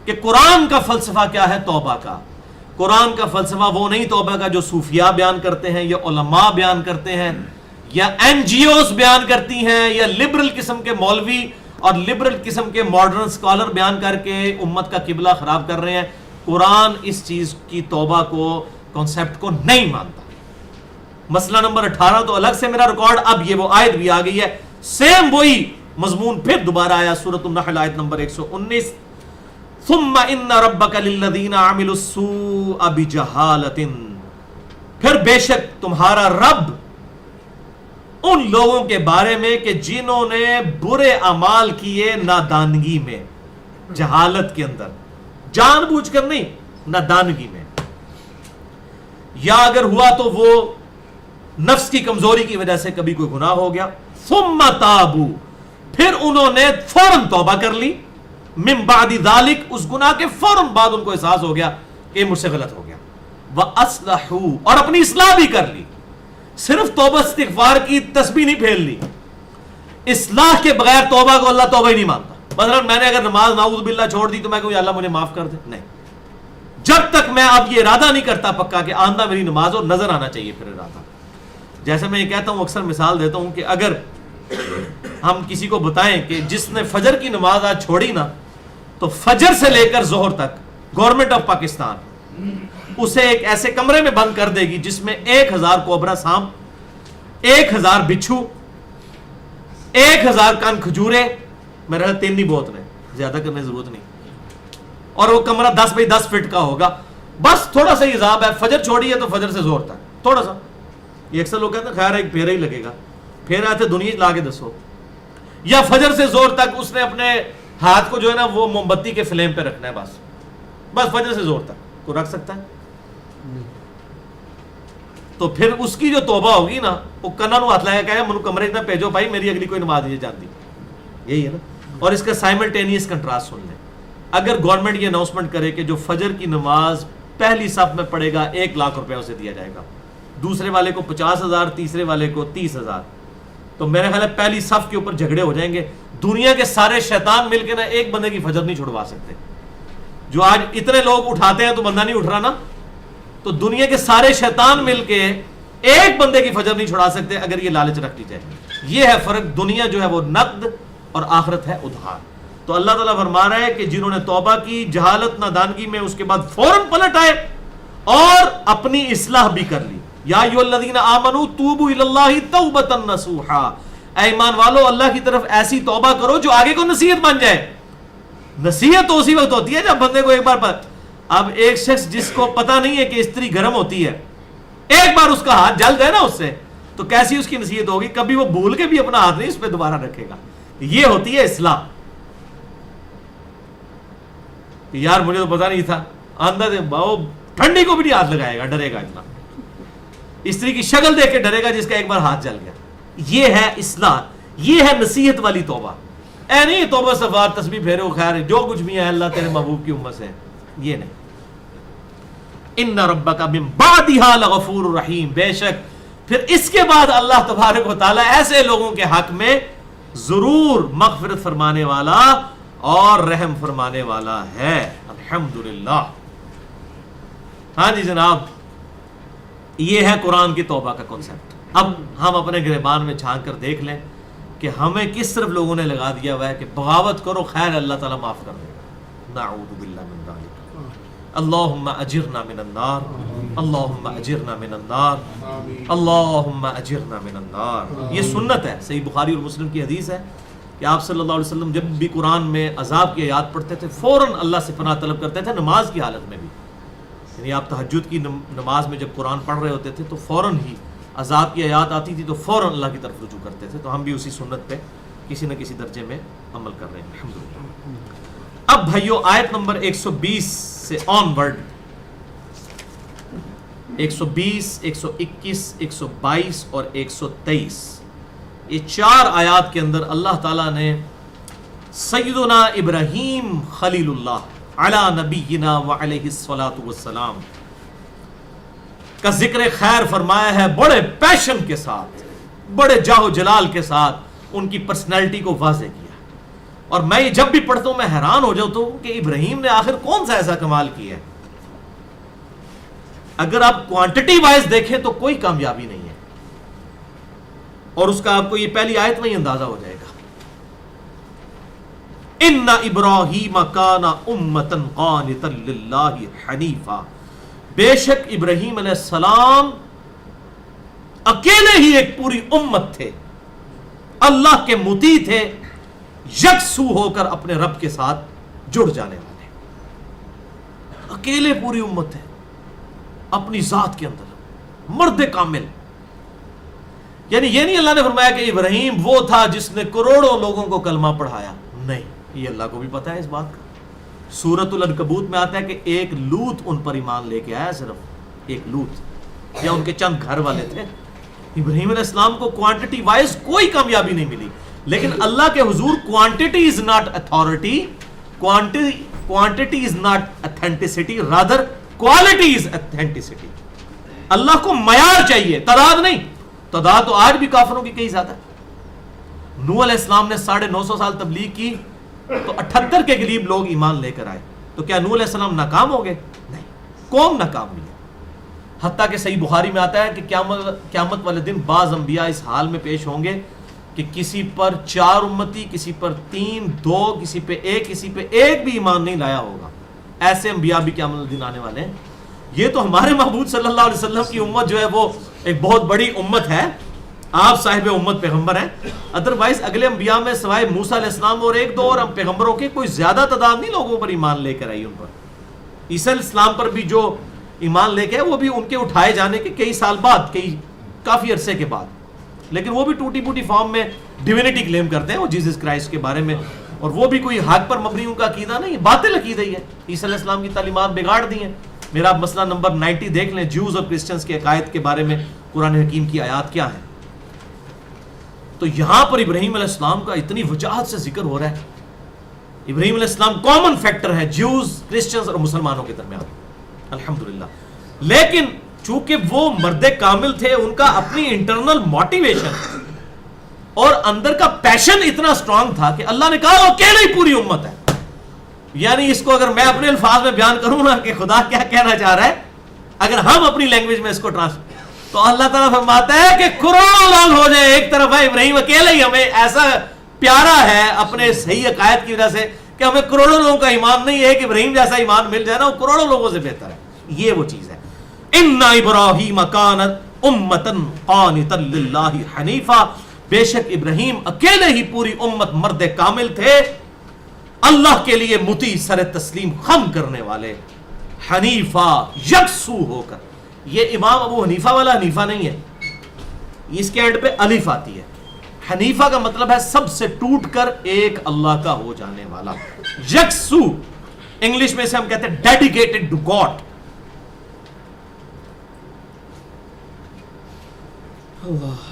Speaker 1: کہ قرآن کا فلسفہ کیا ہے توبہ کا۔ قرآن کا فلسفہ وہ نہیں توبہ کا جو صوفیاء بیان کرتے ہیں، یا علماء بیان کرتے ہیں، یا این جی اوز بیان کرتی ہیں، یا لبرل قسم کے مولوی اور لبرل قسم کے ماڈرن اسکالر بیان کر کے امت کا قبلہ خراب کر رہے ہیں۔ قرآن اس چیز کی توبہ کو، کانسیپٹ کو نہیں مانتا۔ مسئلہ نمبر 18 تو الگ سے میرا ریکارڈ، اب یہ وہ آیت بھی آ گئی ہے، سیم وہی مضمون پھر دوبارہ آیا، سورۃ النحل آیت نمبر 119، ثم ان ربک للذین عملوا السوء بجہالۃ، پھر بے شک تمہارا رب ان لوگوں کے بارے میں کہ جنہوں نے برے اعمال کیے نادانگی میں، جہالت کے اندر، جان بوجھ کر نہیں، نادانگی میں، یا اگر ہوا تو وہ نفس کی کمزوری کی وجہ سے کبھی کوئی گناہ ہو گیا، ثم تابو، پھر انہوں نے فوراً توبہ کر لی، من بعد ذالک، اس گناہ کے فوراً بعد ان کو احساس ہو گیا کہ مجھ سے غلط ہو گیا، وَأَصْلَحُوا، اور اپنی اصلاح بھی کر لی، صرف توبہ استغفار کی تسبیح نہیں پھیل لی، اصلاح کے بغیر توبہ کو اللہ توبہ ہی نہیں مانتا۔ مثلا میں نے اگر نماز نعوذ باللہ چھوڑ دی تو میں کہوں یا اللہ مجھے معاف کر دے، نہیں، جب تک میں اب یہ ارادہ نہیں کرتا پکا کہ آندہ میری نماز اور نظر آنا چاہیے پھر ارادہ۔ جیسے میں یہ کہتا ہوں، اکثر مثال دیتا ہوں کہ اگر ہم کسی کو بتائیں کہ جس نے فجر کی نماز آج چھوڑی نا، تو فجر سے لے کر ظہر تک گورنمنٹ آف پاکستان اسے ایک ایسے کمرے میں بند کر دے گی جس میں 1000 کوبرا سانپ، 1000 بچھو، 1000 کان کھجورے، میرا 3 ہی بہت نے، زیادہ کرنے کی ضرورت نہیں، اور وہ کمرہ 10 بائی 10 فٹ کا ہوگا، بس تھوڑا سا حساب ہے، فجر چھوڑی ہے تو فجر سے ظہر تک تھوڑا سا، یہ اکثر لوگ کہتے ہیں خیر ایک پھیرا ہی لگے گا، پھیرا آتے دنیا لا کے دسو، یا فجر سے ظہر تک اس نے اپنے ہاتھ کو جو ہے نا وہ موم بتی کے فلیم پہ رکھنا ہے، بس فجر سے ظہر تک کو رکھ سکتا ہے، تو پھر اس کی جو توبہ ہوگی نا، وہ کنا نو ہاتھ لگا کہ منو کمرے نہ بھیجو بھائی، میری اگلی کوئی نماز نہیں جانتی، یہی ہے نا۔ اور اس کا سائملٹینیس کنٹراسٹ سن لیں، اگر گورنمنٹ یہ اناؤنسمنٹ کرے کہ جو فجر کی نماز پہلی صف میں پڑے گا 1 لاکھ روپے اسے دیا جائے گا، دوسرے والے کو 50,000، تیسرے والے کو 30,000، تو میرے خیال ہے پہلی صف کے اوپر جھگڑے ہو جائیں گے۔ دنیا کے سارے شیطان مل کے نا ایک بندے کی فجر نہیں چھڑوا سکتے، جو آج اتنے لوگ اٹھاتے ہیں تو بندہ نہیں اٹھ رہا نا، تو دنیا کے سارے شیطان مل کے ایک بندے کی فجر نہیں چھڑا سکتے اگر یہ لالچ رکھ لی جائے۔ یہ ہے فرق، دنیا جو ہے وہ نقد اور آخرت ہے ادھار۔ تو اللہ تعالیٰ فرما رہا ہے کہ جنہوں نے توبہ کی جہالت نادانگی میں، اس کے بعد فوراً پلٹ آئے اور اپنی اصلاح بھی کر لی، یا ایھا الذین آمنوا توبوا الی اللہ توبۃ نصوحا، اے ایمان والو اللہ کی طرف ایسی توبہ کرو جو آگے کو نصیحت بن جائے۔ نصیحت تو اسی وقت ہوتی ہے جب بندے کو ایک بار اب ایک شخص جس کو پتا نہیں ہے کہ استری گرم ہوتی ہے، ایک بار اس کا ہاتھ جل گئے نا اس سے، تو کیسی اس کی نصیحت ہوگی، کبھی وہ بھول کے بھی اپنا ہاتھ نہیں اس پہ دوبارہ رکھے گا۔ یہ ہوتی ہے اصلاح۔ یار مجھے تو پتا نہیں تھا، اندر ٹھنڈی کو بھی نہیں ہاتھ لگائے گا، ڈرے گا اتنا، استری کی شکل دیکھ کے ڈرے گا جس کا ایک بار ہاتھ جل گیا۔ یہ ہے اصلاح، یہ ہے نصیحت والی توبہ. اے نہیں توبہ استغفار تسبیح پھیرو خیر جو کچھ بھی ہے اللہ تیرے محبوب کی امت سے، یہ نہیں. ان ربک من بعدها لغفور رحیم، بے شک پھر اس کے بعد اللہ تبارک و تعالی ایسے لوگوں کے حق میں ضرور مغفرت فرمانے والا اور رحم فرمانے والا ہے. الحمدللہ. ہاں جی جناب، یہ ہے قرآن کی توبہ کا کنسپٹ. اب ہم اپنے گریبان میں جھانک کر دیکھ لیں کہ ہمیں کس طرف لوگوں نے لگا دیا ہوا ہے کہ بغاوت کرو خیر اللہ تعالیٰ معاف کر دے گا. نعوذ باللہ من ذالک. اللہم اجرنا من النار، اللہم اجرنا من النار، اللہم اجرنا من النار. یہ سنت ہے، صحیح بخاری اور مسلم کی حدیث ہے کہ آپ صلی اللہ علیہ وسلم جب بھی قرآن میں عذاب کی آیات پڑھتے تھے فوراً اللہ سے پناہ طلب کرتے تھے، نماز کی حالت میں بھی. یعنی آپ تہجد کی نماز میں جب قرآن پڑھ رہے ہوتے تھے تو فوراً ہی عذاب کی آیات آتی تھی تو فوراً اللہ کی طرف رجوع کرتے تھے. تو ہم بھی اسی سنت پہ کسی نہ کسی درجے میں عمل کر رہے ہیں الحمدللہ. اب بھائیو آیت نمبر 120 سے آن ورڈ، 120، 121، 122 اور 123، یہ 4 آیات کے اندر اللہ تعالیٰ نے سیدنا ابراہیم خلیل اللہ علی نبینا وعلیہ الصلاۃ والسلام کا ذکر خیر فرمایا ہے، بڑے پیشن کے ساتھ، بڑے جاہ و جلال کے ساتھ ان کی پرسنالٹی کو واضح کیا. اور میں یہ جب بھی پڑھتا ہوں میں حیران ہو جاتا ہوں کہ ابراہیم نے آخر کون سا ایسا کمال کیا ہے. اگر آپ کوانٹٹی وائز دیکھیں تو کوئی کامیابی نہیں ہے، اور اس کا آپ کو یہ پہلی آیت میں ہی اندازہ ہو جائے گا. ان ابراہیم کان امۃ قانتا للہ حنیفا، بے شک ابراہیم علیہ السلام اکیلے ہی ایک پوری امت تھے، اللہ کے مطیع تھے، یکسو ہو کر اپنے رب کے ساتھ جڑ جانے والے. اکیلے پوری امت ہے اپنی ذات کے اندر، مرد کامل. یعنی یہ نہیں اللہ نے فرمایا کہ ابراہیم وہ تھا جس نے کروڑوں لوگوں کو کلمہ پڑھایا، نہیں، یہ اللہ کو بھی پتا ہے اس بات کا. سورۃ العنکبوت میں آتا ہے کہ ایک لوط ان پر ایمان لے کے آیا، صرف ایک لوط، یا ان کے چند گھر والے تھے. ابراہیم علیہ السلام کو کوانٹٹی وائز کوئی کامیابی نہیں ملی، لیکن اللہ کے حضور quantity is not authority, quantity is not authenticity, rather quality is authenticity. Allah کو معیار چاہیے، تعداد نہیں. تعداد تو آج بھی کافروں کی کئی زیادہ ہے. نوح علیہ السلام نے 950 سال تبلیغ کی تو 78 کے قریب لوگ ایمان لے کر آئے. تو کیا نوح علیہ السلام ناکام ہو گئے؟ نہیں، قوم ناکام ہوئی ہے. حتیٰ کہ صحیح بخاری میں آتا ہے کہ قیامت والے دن بعض انبیاء اس حال میں پیش ہوں گے کہ کسی پر 4 امتی، کسی پر 3، 2، کسی پہ 1، کسی پہ 1 بھی ایمان نہیں لایا ہوگا. ایسے انبیاء بھی قیامت والے دن آنے والے ہیں. یہ تو ہمارے محبوب صلی اللہ علیہ وسلم کی امت جو ہے وہ ایک بہت بڑی امت ہے، آپ صاحب امت پیغمبر ہیں. ادروائز اگلے انبیاء میں سوائے موسیٰ علیہ السلام اور 1-2 اور پیغمبروں کے کوئی زیادہ تعداد نہیں لوگوں پر ایمان لے کر آئی. ان پر عیسیٰ علیہ السلام پر بھی جو ایمان لے کے وہ بھی ان کے اٹھائے جانے کے کئی سال بعد، کافی عرصے کے بعد، لیکن وہ بھی ٹوٹی پوٹی فارم میں ڈیوینٹی کلیم کرتے ہیں وہ جیسس کرائسٹ کے بارے میں، اور وہ بھی کوئی حق پر مبنی ان کا عقیدہ نہیں، باطل عقیدہ ہی ہے. عیسیٰ علیہ السلام کی تعلیمات بگاڑ دی ہیں. میرا آپ مسئلہ نمبر 90 دیکھ لیں، جیوز اور کرسچنز کے عقائد کے بارے میں قرآن حکیم کی آیات کیا ہیں. تو یہاں پر ابراہیم علیہ السلام کا اتنی وجاہت سے ذکر ہو رہا ہے. ابراہیم علیہ السلام کامن فیکٹر ہے جیوز، کرسچنز اور مسلمانوں کے درمیان، الحمدللہ. لیکن چونکہ وہ مرد کامل تھے، ان کا اپنی انٹرنل موٹیویشن اور اندر کا پیشن اتنا سٹرونگ تھا کہ اللہ نے کہا اکیلے ہی پوری امت ہے. یعنی اس کو اگر میں اپنے الفاظ میں بیان کروں نا کہ خدا کیا کہنا چاہ رہا ہے، اگر ہم اپنی لینگویج میں اس کو تو اللہ تعالیٰ فرماتا ہے کہ کروڑوں لوگ ہو جائیں ایک طرف ہے، ابراہیم اکیلے ہی ہمیں ایسا پیارا ہے اپنے صحیح عقائد کی وجہ سے کہ ہمیں کروڑوں لوگوں کا ایمان نہیں ہے، کہ ابراہیم جیسا ایمان مل جائے نا وہ کروڑوں لوگوں سے بہتر ہے. یہ وہ چیز ہے. ان ابراہیم کان امۃ قانتا للہ حنیفا، بے شک ابراہیم اکیلے ہی پوری امت مرد کامل تھے، اللہ کے لیے مطیع، سر تسلیم خم کرنے والے، حنیفہ، یکسو ہو کر. یہ امام ابو حنیفہ والا حنیفہ نہیں ہے، اس کے اینڈ پہ الف آتی ہے. حنیفہ کا مطلب ہے سب سے ٹوٹ کر ایک اللہ کا ہو جانے والا. یکسو انگلش میں سے ہم کہتے ہیں ڈیڈیکیٹڈ ٹو گاڈ. اللہ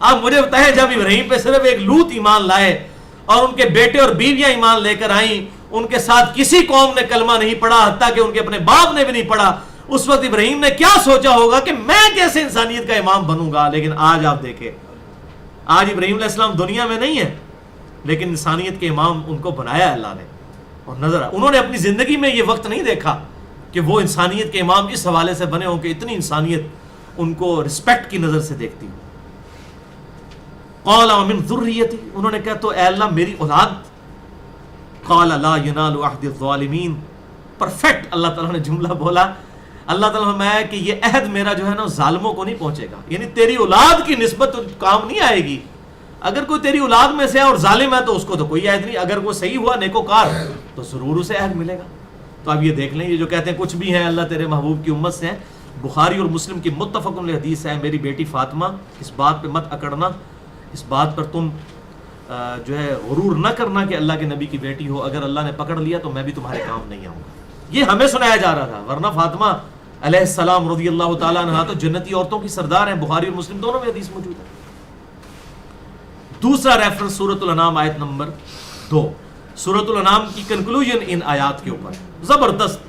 Speaker 1: آپ مجھے بتائیں جب ابراہیم پہ صرف ایک لوط ایمان لائے اور ان کے بیٹے اور بیویاں ایمان لے کر آئیں, ان کے ساتھ کسی قوم نے کلمہ نہیں پڑھا, حتیٰ کہ ان کے اپنے باپ نے بھی نہیں پڑھا, اس وقت ابراہیم نے کیا سوچا ہوگا کہ میں کیسے انسانیت کا امام بنوں گا. لیکن آج آپ دیکھیں, آج ابراہیم علیہ السلام دنیا میں نہیں ہے, لیکن انسانیت کے امام ان کو بنایا اللہ نے. اور نظر انہوں نے اپنی زندگی میں یہ وقت نہیں دیکھا کہ وہ انسانیت کے امام اس حوالے سے بنے ہوں کہ اتنی انسانیت ان کو رسپیکٹ کی نظر سے دیکھتی ہو. قال ومن ذریتی, انہوں نے کہا تو اے اللہ میری اولاد. قال لا ینال عہد الظالمین, پرفیکٹ اللہ تعالیٰ نے جملہ بولا. اللہ تعالیٰ نے فرمایا کہ یہ عہد میرا جو ہے نا ظالموں کو نہیں پہنچے گا, یعنی تیری اولاد کی نسبت کام نہیں آئے گی. اگر کوئی تیری اولاد میں سے ہے اور ظالم ہے تو اس کو تو کوئی عہد نہیں, اگر کوئی صحیح ہوا نیکوکار تو ضرور اسے عہد ملے گا. تو اب یہ دیکھ لیں, یہ جو کہتے ہیں کچھ بھی ہیں اللہ تیرے محبوب کی امت سے ہیں, بخاری اور مسلم کی متفق علیہ حدیث ہے, میری بیٹی فاطمہ اس بات پہ مت اکڑنا, اس بات پر تم جو ہے غرور نہ کرنا کہ اللہ کے نبی کی بیٹی ہو, اگر اللہ نے پکڑ لیا تو میں بھی تمہارے کام نہیں آؤں گا. یہ ہمیں سنایا جا رہا تھا, ورنہ فاطمہ علیہ السلام رضی اللہ تعالیٰ عنہا تو جنتی عورتوں کی سردار ہیں. بخاری اور مسلم دونوں میں حدیث موجود ہے. دوسرا ریفرنس سورۃ الانعام آیت نمبر 2, سورۃ الانعام کی کنکلوژن ان آیات کے اوپر زبردست.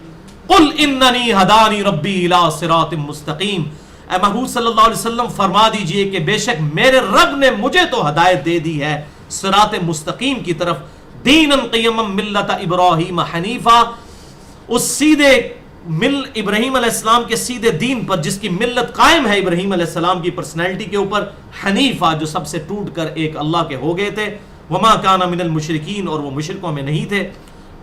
Speaker 1: قل اننی ہدانی ربی الی صراط مستقیم, اے محبوب صلی اللہ علیہ وسلم فرما دیجئے کہ بے شک میرے رب نے مجھے تو ہدایت دے دی ہے صراط مستقیم کی طرف. دینا قیما ملت ابراہیم حنیفا, اس سیدھے ابراہیم علیہ السلام کے سیدھے دین پر جس کی ملت قائم ہے ابراہیم علیہ السلام کی پرسنالٹی کے اوپر, حنیفہ جو سب سے ٹوٹ کر ایک اللہ کے ہو گئے تھے, وما کان من المشرکین, اور وہ مشرکوں میں نہیں تھے.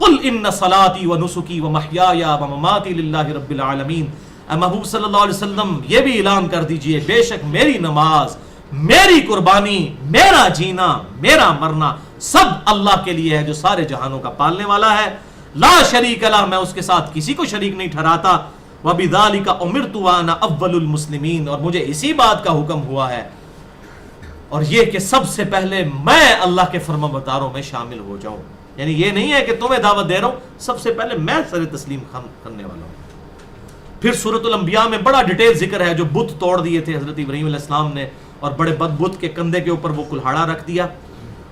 Speaker 1: قل ان صلاتی ونسکی ومحیای ومماتی للہ رب العالمین, اے محبوب صلی اللہ علیہ وسلم یہ بھی اعلان کر دیجئے بے شک میری نماز, میری قربانی, میرا جینا, میرا مرنا سب اللہ کے لیے ہے جو سارے جہانوں کا پالنے والا ہے. لا شریک لہ, میں اس کے ساتھ کسی کو شریک نہیں ٹھہراتا. وبذالک امرت وانا اول المسلمین, اور مجھے اسی بات کا حکم ہوا ہے اور یہ کہ سب سے پہلے میں اللہ کے فرمانبرداروں میں شامل ہو جاؤں. یعنی یہ نہیں ہے کہ تمہیں دعوت دے رہا ہوں, سب سے پہلے میں سر تسلیم کرنے والا ہوں. پھر سورۃ الانبیاء میں بڑا ڈیٹیل ذکر ہے جو بت توڑ دیے تھے حضرت ابراہیم علیہ السلام نے, اور بڑے بد بت کے کندھے کے اوپر وہ کلہاڑا رکھ دیا.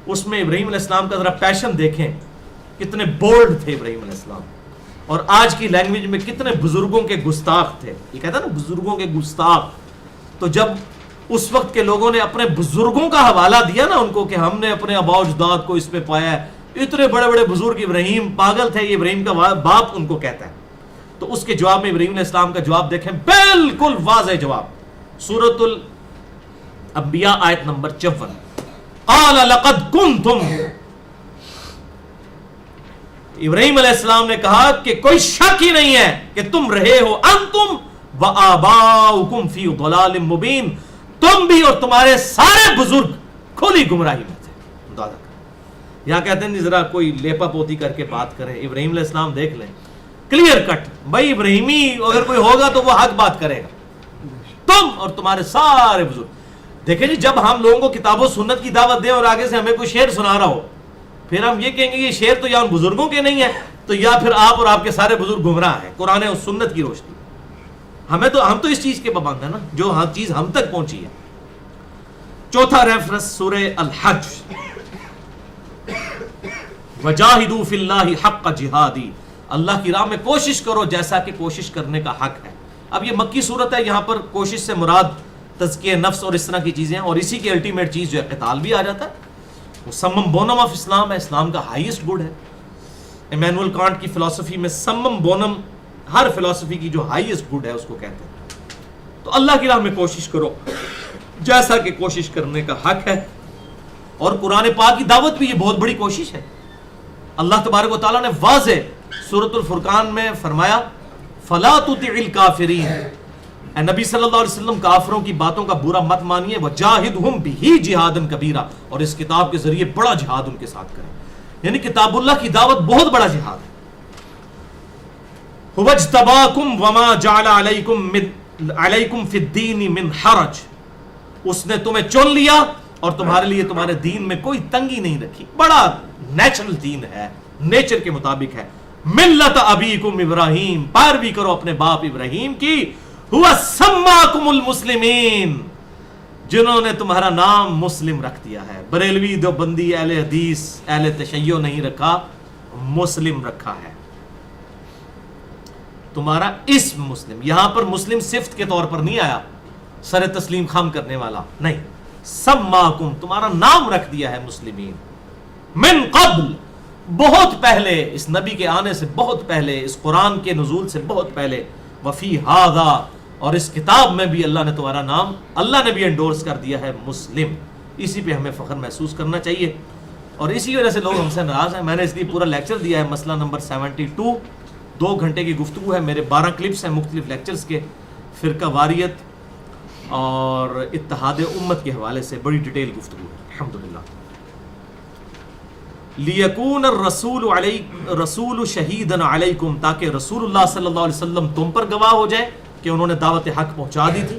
Speaker 1: اس میں ابراہیم علیہ السلام کا ذرا پیشن دیکھیں, کتنے بولڈ تھے ابراہیم علیہ السلام, اور آج کی لینگویج میں کتنے بزرگوں کے گستاخ تھے. یہ کہتا ہے نا بزرگوں کے گستاخ. تو جب اس وقت کے لوگوں نے اپنے بزرگوں کا حوالہ دیا نا ان کو کہ ہم نے اپنے آباء و اجداد کو اس پہ پایا ہے, اتنے بڑے بڑے بزرگ, ابراہیم پاگل تھے, یہ ابراہیم کا باپ ان کو کہتا ہے. تو اس کے جواب میں ابراہیم علیہ السلام کا جواب دیکھیں, بالکل واضح جواب, سورۃ الانبیاء آیت نمبر 54. قال لقد کنتم, ابراہیم علیہ السلام نے کہا کہ کوئی شک ہی نہیں ہے کہ تم رہے ہو, انتم وآباؤکم فی ضلال مبین, تم بھی اور تمہارے سارے بزرگ کھلی گمراہی میں تھے. یہاں کہتے ہیں ذرا کوئی لیپا پوتی کر کے بات کرے. ابراہیم علیہ السلام دیکھ لیں, کلیئر کٹ, بھائی ابراہیمی اگر کوئی ہوگا تو وہ حق بات کرے گا, تم اور تمہارے سارے بزرگ. دیکھیں جی, جب ہم لوگوں کو کتاب و سنت کی دعوت دیں اور آگے سے ہمیں کوئی شعر سنا رہا ہو, پھر ہم یہ کہیں گے یہ شعر تو یا ان بزرگوں کے نہیں ہے, تو یا پھر آپ اور آپ کے سارے بزرگ گمراہ ہیں قرآن اور سنت کی روشنی. ہم تو اس چیز کے پابند ہیں نا جو ہر چیز ہم تک پہنچی ہے. چوتھا ریفرنس سورہ الحج, وجاہدوا فی اللہ حق جہادی, اللہ کی راہ میں کوشش کرو جیسا کہ کوشش کرنے کا حق ہے. اب یہ مکی صورت ہے, یہاں پر کوشش سے مراد تزکیہ نفس اور اس طرح کی چیزیں ہیں, اور اسی کی الٹیمیٹ چیز جو ہے قتال بھی آ جاتا ہے. وہ سمم بونم آف اسلام ہے, اسلام کا ہائیسٹ گڈ ہے. ایمینول کانٹ کی فلسفی میں سمم بونم, ہر فلسفی کی جو ہائیسٹ گڈ ہے اس کو کہتے ہیں. تو اللہ کی راہ میں کوشش کرو جیسا کہ کوشش کرنے کا حق ہے. اور قرآن پاک کی دعوت بھی یہ بہت بڑی کوشش ہے. اللہ تبارک و تعالیٰ نے واضح سورۃ الفرقان میں فرمایا فلا تطع الکافرین, اے نبی صلی اللہ علیہ وسلم کافروں کی باتوں کا برا مت مانیے. وجاہدہم بہ جہادا کبیرا, اور اس کتاب کے ذریعے بڑا جہاد ان کے ساتھ کریں. یعنی کتاب اللہ کی دعوت بہت بڑا جہاد ہے. هو اجتباکم وما جعل علیکم فی الدین من حرج, اس نے تمہیں چن لیا اور تمہارے لیے تمہارے دین میں کوئی تنگی نہیں رکھی. بڑا نیچرل دین ہے, نیچر کے مطابق ہے. ملت ابیکم ابراہیم, پیروی کرو اپنے باپ ابراہیم کی. هو سماکم المسلمین, جنہوں نے تمہارا نام مسلم رکھ دیا ہے. بریلوی دیوبندی اہل حدیث اہل تشیع نہیں رکھا، مسلم رکھا ہے. تمہارا اسم مسلم، یہاں پر مسلم صفت کے طور پر نہیں آیا سر تسلیم خم کرنے والا، نہیں. سماکم، تمہارا نام رکھ دیا ہے مسلمین. من قبل، بہت پہلے، اس نبی کے آنے سے بہت پہلے، اس قرآن کے نزول سے بہت پہلے. وفی ھذا، اور اس کتاب میں بھی اللہ نے تمہارا نام، اللہ نے بھی انڈورس کر دیا ہے مسلم. اسی پہ ہمیں فخر محسوس کرنا چاہیے، اور اسی وجہ سے لوگ ہم سے ناراض ہیں. میں نے اس لیے پورا لیکچر دیا ہے، مسئلہ نمبر 72، 2 گھنٹے کی گفتگو ہے. میرے 12 کلپس ہیں مختلف لیکچرز کے، فرقہ واریت اور اتحاد امت کے حوالے سے بڑی ڈیٹیل گفتگو ہے الحمدللہ. لیکون الرسول رسول شہیدن علیکم، تاکہ رسول اللہ صلی اللہ علیہ وسلم تم پر گواہ ہو جائے کہ انہوں نے دعوت حق پہنچا دی تھی.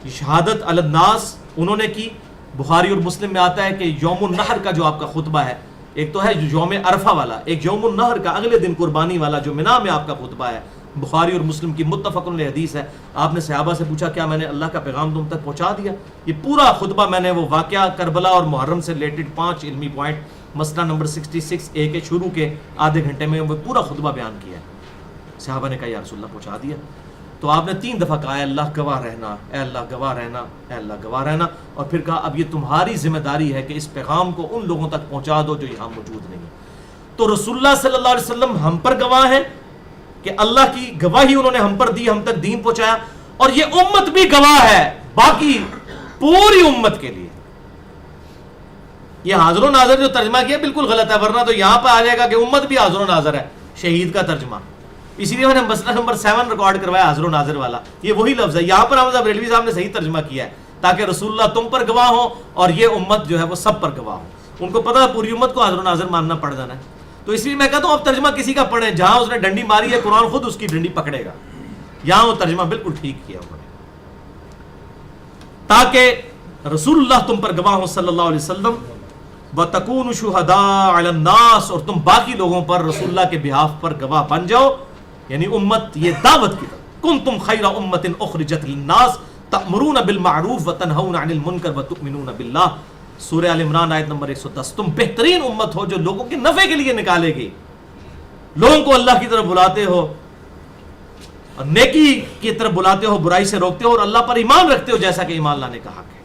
Speaker 1: شہادت علی الناس انہوں نے کی. بخاری اور مسلم میں آتا ہے کہ یوم النحر کا جو آپ کا خطبہ ہے، ایک تو ہے یوم عرفہ والا، ایک یوم النحر کا اگلے دن قربانی والا جو منا میں آپ کا خطبہ ہے. بخاری اور مسلم کی متفق علیہ حدیث ہے. آپ نے صحابہ سے پوچھا کیا میں نے اللہ کا پیغام تم تک پہنچا دیا؟ یہ پورا خطبہ میں نے وہ واقعہ کربلا اور محرم سے ریلیٹڈ 5 علمی پوائنٹ مسئلہ نمبر 66 اے کے شروع کے آدھے گھنٹے میں وہ پورا خطبہ بیان کیا ہے. صحابہ نے کہا یا رسول اللہ پہنچا دیا. تو آپ نے 3 دفعہ کہا اے اللہ گواہ رہنا، اے اللہ گواہ رہنا، اے اللہ گواہ رہنا، اور پھر کہا اب یہ تمہاری ذمہ داری ہے کہ اس پیغام کو ان لوگوں تک پہنچا دو جو یہاں موجود نہیں. تو رسول اللہ صلی اللہ علیہ وسلم ہم پر گواہ ہیں کہ اللہ کی گواہی انہوں نے ہم پر دی، ہم تک دین پہنچایا، اور یہ امت بھی گواہ ہے باقی پوری امت کے لیے. یہ حاضر و ناظر جو ترجمہ کیا بالکل غلط ہے، ورنہ تو یہاں پہ آ جائے گا کہ امت بھی حاضر و ناظر ہے، شہید کا ترجمہ. اسی لیے میں نے مسئلہ نمبر 7 ریکارڈ کروایا حاضر و ناظر والا. یہ وہی لفظ ہے، یہاں پر احمد صاحب ریلوی صاحب نے صحیح ترجمہ کیا ہے تاکہ رسول اللہ تم پر گواہ ہو اور یہ امت جو ہے وہ سب پر گواہ ہو. ان کو پتہ ہے پوری امت کو حاضر و ناظر ماننا پڑ جانا ہے. تو اس لیے میں کہتا ہوں اب ترجمہ کسی کا پڑھیں، جہاں اس نے ڈنڈی ماری ہے قرآن خود اس کی ڈنڈی پکڑے گا. یہاں وہ ترجمہ بالکل ٹھیک کیا انہوں نے، تاکہ رسول اللہ تم پر گواہ ہو صلی اللہ علیہ وسلم. وَتَكُونُ شُهَدَاءَ عَلَى النَّاسِ، اور تم باقی لوگوں پر رسول اللہ کے بہاف پر گواہ بن جاؤ. یعنی امت یہ دعوت کی طرف، کنتم خیر امت اخرجت للناس تأمرون بالمعروف وتنہون عن المنکر وتؤمنون باللہ. سورہ آل عمران آیت نمبر 110. تم بہترین امت ہو جو لوگوں کے نفع کے لیے نکالے گی، لوگوں کو اللہ کی طرف بلاتے ہو اور نیکی کی طرف بلاتے ہو، برائی سے روکتے ہو اور اللہ پر ایمان رکھتے ہو جیسا کہ ایمان لانے کا حق ہے.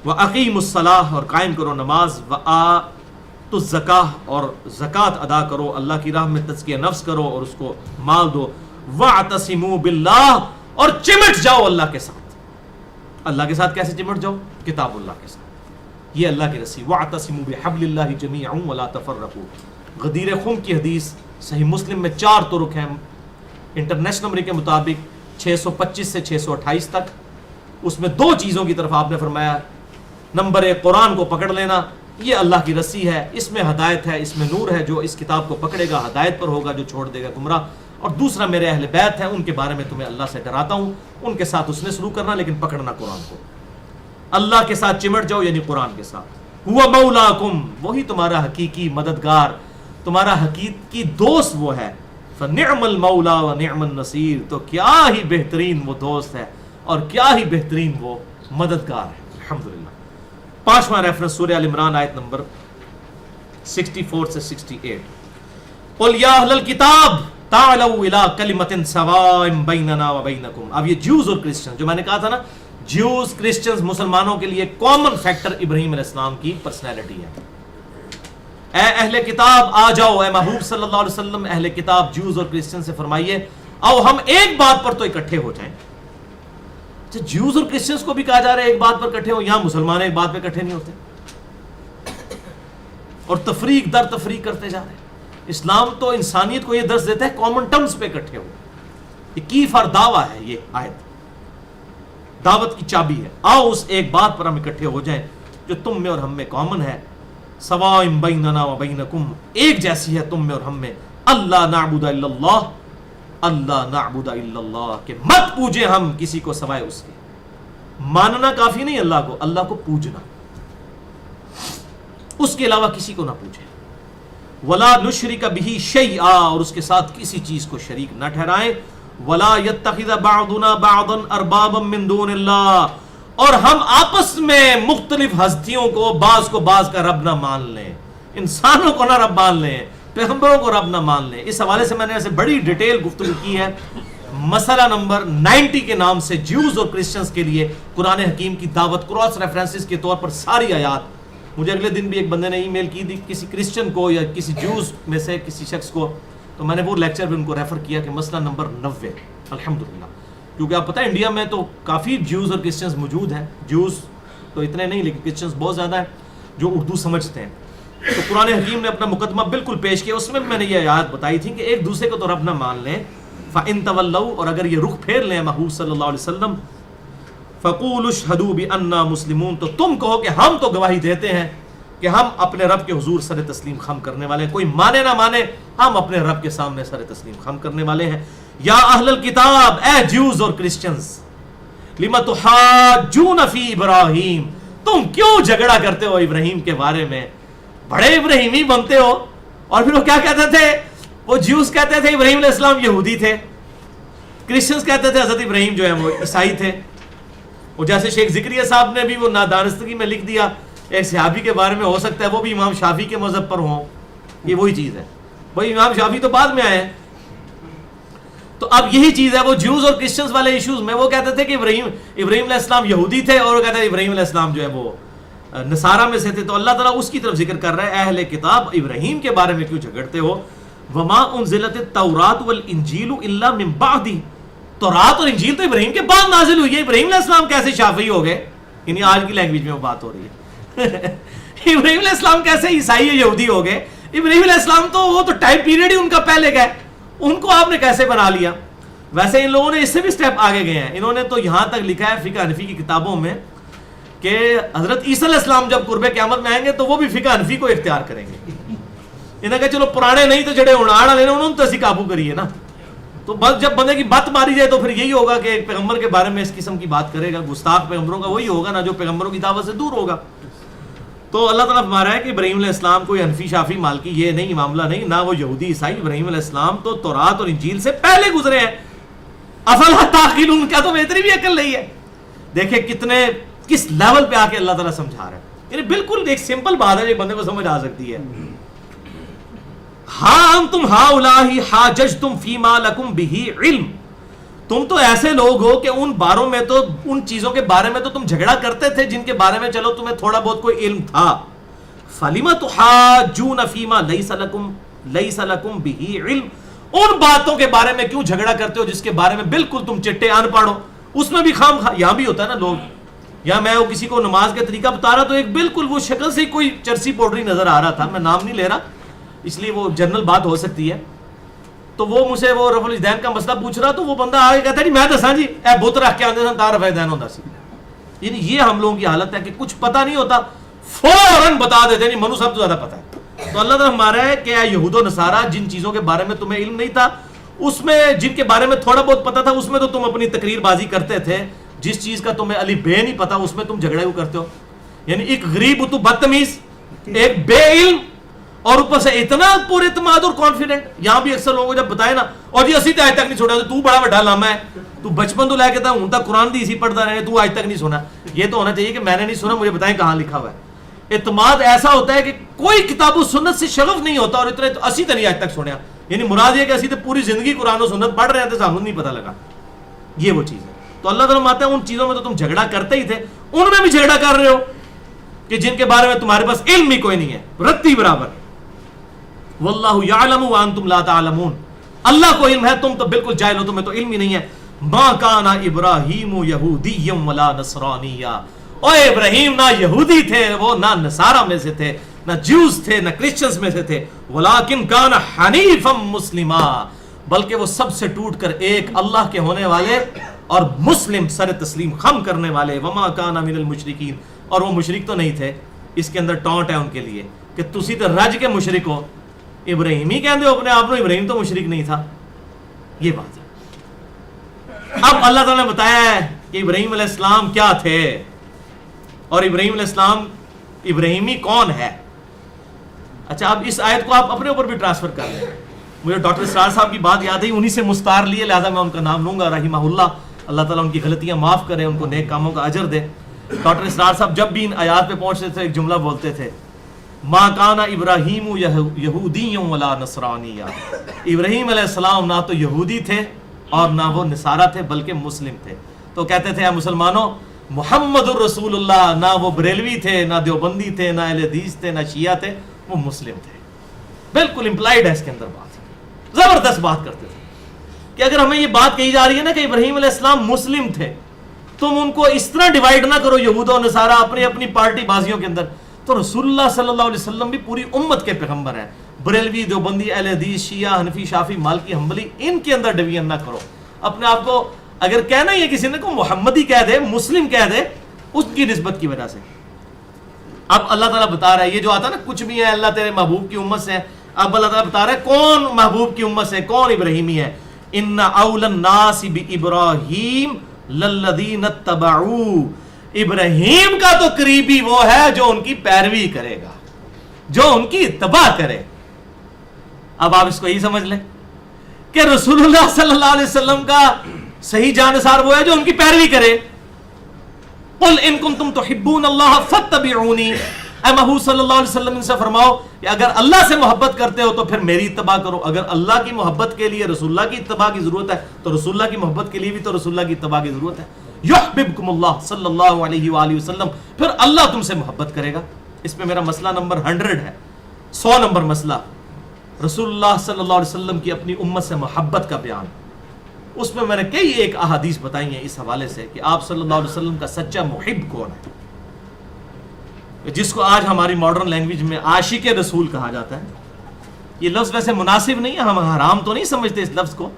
Speaker 1: وَأَقِيمُوا الصَّلَاةَ، اور قائم کرو نماز. وَآتُوا الزَّكَاةَ، اور زکوٰۃ ادا کرو، اللہ کی راہ میں تزکیہ نفس کرو اور اس کو مال دو. وَاعْتَصِمُوا بِاللَّهِ، اور چمٹ جاؤ اللہ کے ساتھ. اللہ کے ساتھ کیسے چمٹ جاؤ؟ کتاب اللہ کے ساتھ، یہ اللہ کی رسی. وَاعْتَصِمُوا بِحَبْلِ اللَّهِ جَمِيعًا وَلَا تَفَرَّقُوا. غدیر خم کی حدیث صحیح مسلم میں 4 طرق ہیں انٹرنیشنل نمبر کے مطابق 625 سے 628 تک. اس میں 2 چیزوں کی طرف آپ نے فرمایا. نمبر 1 قرآن کو پکڑ لینا، یہ اللہ کی رسی ہے، اس میں ہدایت ہے، اس میں نور ہے. جو اس کتاب کو پکڑے گا ہدایت پر ہوگا، جو چھوڑ دے گا گمراہ. اور دوسرا میرے اہل بیت ہیں، ان کے بارے میں تمہیں اللہ سے ڈراتا ہوں، ان کے ساتھ اس نے سلوک کرنا لیکن پکڑنا قرآن کو. اللہ کے ساتھ چمٹ جاؤ یعنی قرآن کے ساتھ. ہوا مولاکم، وہی تمہارا حقیقی مددگار، تمہارا حقیقی دوست وہ ہے. فنعم المولا ونعم النصیر، تو کیا ہی بہترین وہ دوست ہے اور کیا ہی بہترین وہ مددگار ہے. الحمدللہ. 5واں ریفرنس سورہ ال عمران آیت نمبر 64 سے 68. قل یا اہل الکتاب تعالوا الی کلمۃ سواء بیننا وبینکم. اب یہ جوز اور کرسچن، جو میں نے کہا تھا نا، جوز کرسچنز مسلمانوں کے لیے کامن فیکٹر ابراہیم علیہ السلام کی پرسنالٹی ہے. اے اہل کتاب آ جاؤ، اے محبوب صلی اللہ علیہ وسلم اہل کتاب جوز اور کرسچن سے فرمائیے آؤ ہم ایک بات پر تو اکٹھے ہو جائیں. جوز اور کرسچنز کو بھی کہا جا رہا ہے ایک بات پر اکٹھے ہو، یہاں مسلمان ایک بات پہ اکٹھے نہیں ہوتے اور تفریق در تفریق کرتے جا رہے ہیں. اسلام تو انسانیت کو یہ درس دیتا ہے کامن ٹرمز پہ اکٹھے ہو. یہ کی فار دعویٰ ہے، یہ آیت دعوت کی چابی ہے. آؤ اس ایک بات پر ہم اکٹھے ہو جائیں جو تم میں اور ہم میں کامن ہے. سواء بیننا وبینکم، ایک جیسی ہے تم میں اور ہم میں. اللہ نعبد الا اللہ، اللہ نعبد الا اللہ، کہ مت پوجے ہم کسی کو سوائے اس کے. ماننا کافی نہیں اللہ کو، اللہ کو پوجنا، اس کے علاوہ کسی کو نہ پوجے. ولا نشرک بہ شیئا، اور اس کے ساتھ کسی چیز کو شریک نہ ٹھہرائیں. ولا یتخذ بعضنا بعضا اربابا من دون اللہ، اور ہم آپس میں مختلف ہستیوں کو بعض کا رب نہ مان لیں، انسانوں کو نہ رب مان لیں، پیغمبروں کو رب نہ مان لیں. اس حوالے سے میں نے ایسے بڑی ڈیٹیل گفتگو کی ہے. مسئلہ نمبر 90 کے نام سے جیوز اور کرسچنز کے لیے قرآن حکیم کی دعوت، کراس ریفرنسز کے طور پر ساری آیات. مجھے اگلے دن بھی ایک بندے نے ای میل کی تھی کسی کرسچن کو یا کسی جیوز میں سے کسی شخص کو، تو میں نے وہ لیکچر بھی ان کو ریفر کیا کہ مسئلہ نمبر 90 الحمدللہ. کیونکہ آپ پتہ ہے انڈیا میں تو کافی جیوز اور کرسچنز موجود ہیں، جیوز تو اتنے نہیں لیکن کرسچنز بہت زیادہ ہیں جو اردو سمجھتے ہیں. تو قرآن حکیم نے اپنا مقدمہ بالکل پیش کیا، اس میں میں نے یہ آیات بتائی تھی کہ ایک دوسرے کو تو رب نہ مان لیں. فَإِن تَوَلَّوْا، اور اگر یہ رخ پھیر لیں محبوب صلی اللہ علیہ وسلم، فَقُولُوا اشْهَدُوا بِأَنَّا مُسْلِمُونَ، تو تم کہو کہ ہم تو گواہی دیتے ہیں کہ ہم اپنے رب کے حضور سر تسلیم خم کرنے والے ہیں. کوئی مانے نہ مانے ہم اپنے رب کے سامنے سر تسلیم خم کرنے والے ہیں. یا اہل الکتاب، اے جیوز اور کرسچنز، لِمَ تُحَاجُّونَ فِي ابراہیم، تم کیوں جھگڑا کرتے ہو ابراہیم کے بارے میں، بڑے ابراہیمی بنتے ہو. اور پھر وہ کیا کہتے تھے، وہ جیوز کہتے تھے ابراہیم علیہ السلام یہودی تھے، کرسچنز کہتے تھے حضرت ابراہیم جو ہے وہ عیسائی تھے. اور جیسے شیخ زکریا صاحب نے بھی وہ نادانستگی میں لکھ دیا ایک صحابی کے بارے میں، ہو سکتا ہے وہ بھی امام شافعی کے مذہب پر ہوں. یہ وہی چیز ہے، وہی امام شافعی تو بعد میں آئے ہیں. تو اب یہی چیز ہے وہ جیوز اور کرسچنز والے ایشوز میں. وہ کہتے تھے کہ ابراہیم علیہ السلام یہودی تھے، اور وہ کہتے ہیں ابراہیم علیہ السلام جو ہے وہ نصارہ میں سے تھے. تو اللہ تعالیٰ اس کی طرف ذکر کر رہا ہے، اہل کتاب ابراہیم کے بارے میں کیوں جھگڑتے ہو. وما انزلت التوراۃ والانجیل الا من بعد، تورات اور انجیل تو ابراہیم کے بعد نازل ہوئی ہے. ابراہیم علیہ السلام کیسے شافعی ہو گئے؟ یعنی آج کی لینگویج میں وہ بات ہو رہی ہے. ابراہیم علیہ السلام کیسے عیسائی یا یہودی ہو گئے؟ ابراہیم علیہ السلام تو وہ تو ٹائم پیریڈ ہی ان کا پہلے گئے، ان کو آپ نے کیسے بنا لیا؟ ویسے ان لوگوں نے اس سے بھی سٹیپ آگے گئے ہیں. انہوں نے تو یہاں تک لکھا ہے فقہ حنفی کی کتابوں میں کہ حضرت عیسیٰ علیہ السلام جب قرب قیامت میں آئیں گے تو وہ بھی فقہ حنفی کو اختیار کریں گے. انہوں نے کہا چلو پرانے نہیں تو جڑے اڑاڑ لینا انہوں نے تو اسی قابو کریے نا. تو بس جب بندے کی بات ماری جائے تو پھر یہی ہوگا کہ ایک پیغمبر کے بارے میں اس قسم کی بات کرے گا. گستاخ پیغمبروں کا وہی ہوگا نا جو پیغمبروں کی دعوت سے دور ہوگا. تو اللہ تعالیٰ فرما رہا ہے کہ ابراہیم علیہ السلام کوئی حنفی شافی مالکی یہ نہیں معاملہ نہیں، نہ وہ یہودی عیسائی. ابراہیم علیہ السلام تو تورات اور انجیل سے پہلے گزرے ہیں. افلا تعقلون، کیا تمہیں اتنی بھی عقل نہیں ہے؟ دیکھیں کس لیول پہ آ کے اللہ تعالیٰ سمجھا رہا ہے. یعنی بالکل ایک سمپل بات ہے جو بندے کو سمجھ آ سکتی ہے. ہاں انتم ہاؤلائی حاججتم فیما لکم بہ علم، تم تو ایسے لوگ ہو کہ ان باروں میں تو ان چیزوں کے بارے میں تو تم جھگڑا کرتے تھے جن کے بارے میں چلو تمہیں تھوڑا بہت کوئی علم تھا. فلم تحاجون فیما لیس لکم بہ علم، ان باتوں کے بارے میں کیوں جھگڑا کرتے ہو جس کے بارے میں بالکل تم چٹے ان پڑھ ہو. اس میں بھی یہاں بھی ہوتا ہے نا لوگ، یا میں وہ کسی کو نماز کا طریقہ بتا رہا تو ایک بالکل وہ شکل سے کوئی چرسی پاؤڈری نظر آ رہا تھا، میں نام نہیں لے رہا اس لیے وہ جنرل بات ہو سکتی ہے. تو وہ مجھ سے وہ رفع الیدین کا مسئلہ پوچھ رہا تو وہ بندہ آگے کہتا ہے جی میں دساں جی اے بت رکھ کے آندے سن تا رفع الیدین ہوندا سی. یعنی یہ ہم لوگوں کی حالت ہے کہ کچھ پتہ نہیں ہوتا فوراً بتا دیتے ہیں جی منو سب تو زیادہ پتہ ہے. تو اللہ تعالیٰ ہمارا ہے کہ اے یہود و نصارہ جن چیزوں کے بارے میں تمہیں علم نہیں تھا اس میں جن کے بارے میں تھوڑا بہت پتہ تھا اس میں تو تم اپنی تقریر بازی کرتے تھے. جس چیز کا تمہیں علی بے نہیں پتا اس میں تم جھگڑے کیوں کرتے ہو؟ یعنی ایک غریب تو بدتمیز، ایک بے علم، اور اوپر سے اتنا پر اعتماد اور کانفیڈنٹ. یہاں بھی اکثر لوگوں کو جب بتائے نا اور جی اسی تے آج تک نہیں چھوڑا تو بڑا بڑا لاما ہے، تو بچپن تو لے کے ہوں تک قرآن دی اسی پڑھتا رہے تو آج تک نہیں سنا. یہ تو ہونا چاہیے کہ میں نے نہیں سنا مجھے بتائیں کہاں لکھا ہوا ہے. اعتماد ایسا ہوتا ہے کہ کوئی کتاب و سنت سے شغف نہیں ہوتا اور اتنے تو اسی طرح آج تک سنیا. یعنی مراد یہ کہ اسی تو پوری زندگی قرآن و سنت پڑھ رہے ہیں تو سامنے نہیں پتہ لگا. یہ وہ چیز ہے. تو اللہ تعالیٰ ماتا ہے ان چیزوں میں تو تم جھگڑا کرتے ہی تھے، ان میں بھی جھگڑا کر رہے ہو کہ جن کے بارے میں تمہارے پاس علم ہی کوئی نہیں ہے رتی برابر. واللہ یعلم وانتم لا تعلمون، اللہ کو علم ہے تم تو بالکل جاہل ہو، تمہیں تو علم ہی نہیں ہے. ما کان ابراہیم یہودیا ولا نصرانیا، او ابراہیم نہ یہودی تھے وہ، نہ نصارہ میں سے تھے، نہ جیوز تھے، نہ کرسچنز میں سے تھے. ولکن کان حنیفا مسلما، بلکہ وہ سب سے ٹوٹ کر ایک اللہ کے ہونے والے اور مسلم سر تسلیم خم کرنے والے. وما کان من المشرکین، اور وہ مشرک تو نہیں تھے. اس کے اندر ٹونٹ ہے ان کے لیے کہ تسی تو رج کے مشرک ہو، ابراہیمی کہندے ہو اپنے آپ کو، ابراہیم تو مشرک نہیں تھا. یہ بات ہے. اب اللہ تعالیٰ نے بتایا ہے کہ ابراہیم علیہ السلام کیا تھے اور ابراہیم علیہ السلام ابراہیمی کون ہے. اچھا اب اس آیت کو آپ اپنے اوپر بھی ٹرانسفر کر لیں. مجھے ڈاکٹر اسرار صاحب کی بات یاد ہے، انہی سے مستعار لیے، لہذا میں ان کا نام لوں گا رحمہ اللہ. اللہ تعالیٰ ان کی غلطیاں معاف کرے، ان کو نیک کاموں کا اجر دے. ڈاکٹر اسرار صاحب جب بھی ان آیات پہ پہنچتے تھے ایک جملہ بولتے تھے، ما کان ابراہیم یہودی ولا نصرانی، ابراہیم علیہ السلام نہ تو یہودی تھے اور نہ وہ نصارہ تھے بلکہ مسلم تھے. تو کہتے تھے اے مسلمانوں، محمد الرسول اللہ نہ وہ بریلوی تھے، نہ دیوبندی تھے، نہ اہل حدیث تھے، نہ شیعہ تھے، وہ مسلم تھے. بالکل امپلائڈ ہے اس کے اندر بات، زبردست بات کرتے تھے کہ اگر ہمیں یہ بات کہی جا رہی ہے نا کہ ابراہیم علیہ السلام مسلم تھے، تم ان کو اس طرح ڈیوائیڈ نہ کرو یہود و نصارہ اپنی اپنی پارٹی بازیوں کے اندر. تو رسول اللہ صلی اللہ علیہ وسلم بھی پوری امت کے پیغمبر ہیں. بریلوی، دیوبندی، اہل حدیث، شیعہ، حنفی، شافعی، مالکی، حنبلی، ان کے اندر ڈویژن نہ کرو. اپنے آپ کو اگر کہنا ہی ہے کسی نے کو محمدی کہہ دے، مسلم کہہ دے، اس کی نسبت کی وجہ سے. اب اللہ تعالیٰ بتا رہا ہے، یہ جو آتا ہے نا کچھ بھی ہے اللہ تیرے محبوب کی امت سے، اب اللہ تعالیٰ بتا رہا ہے کون محبوب کی امت سے، کون ابراہیمی ہے. ان اول الناس بابراہیم للذین اتبعوا، ابراہیم کا تو قریبی وہ ہے جو ان کی پیروی کرے گا، جو ان کی اتباع کرے. اب آپ اس کو یہی سمجھ لیں کہ رسول اللہ صلی اللہ علیہ وسلم کا صحیح جانصار وہ ہے جو ان کی پیروی کرے. قل ان کنتم تحبون اللہ فاتبعونی، اے محبوب صلی اللہ علیہ وسلم ان سے فرماؤ کہ اگر اللہ سے محبت کرتے ہو تو پھر میری اتباع کرو. اگر اللہ کی محبت کے لیے رسول اللہ کی اتباع کی ضرورت ہے تو رسول اللہ کی محبت کے لیے بھی تو رسول اللہ کی اتباع کی ضرورت ہے. یحببکم اللہ صلی اللہ علیہ وآلہ وسلم، پھر اللہ تم سے محبت کرے گا. اس پہ میرا مسئلہ نمبر 100 ہے، 100 نمبر مسئلہ، رسول اللہ صلی اللہ علیہ وسلم کی اپنی امت سے محبت کا بیان. اس میں نے کئی ایک احادیث بتائی ہیں اس حوالے سے کہ آپ صلی اللہ علیہ وسلم کا سچا محب کون ہے، جس کو آج ہماری ماڈرن لینگویج میں عاشق رسول کہا جاتا ہے. یہ لفظ ویسے مناسب نہیں ہے، ہم حرام تو نہیں سمجھتے اس لفظ کو،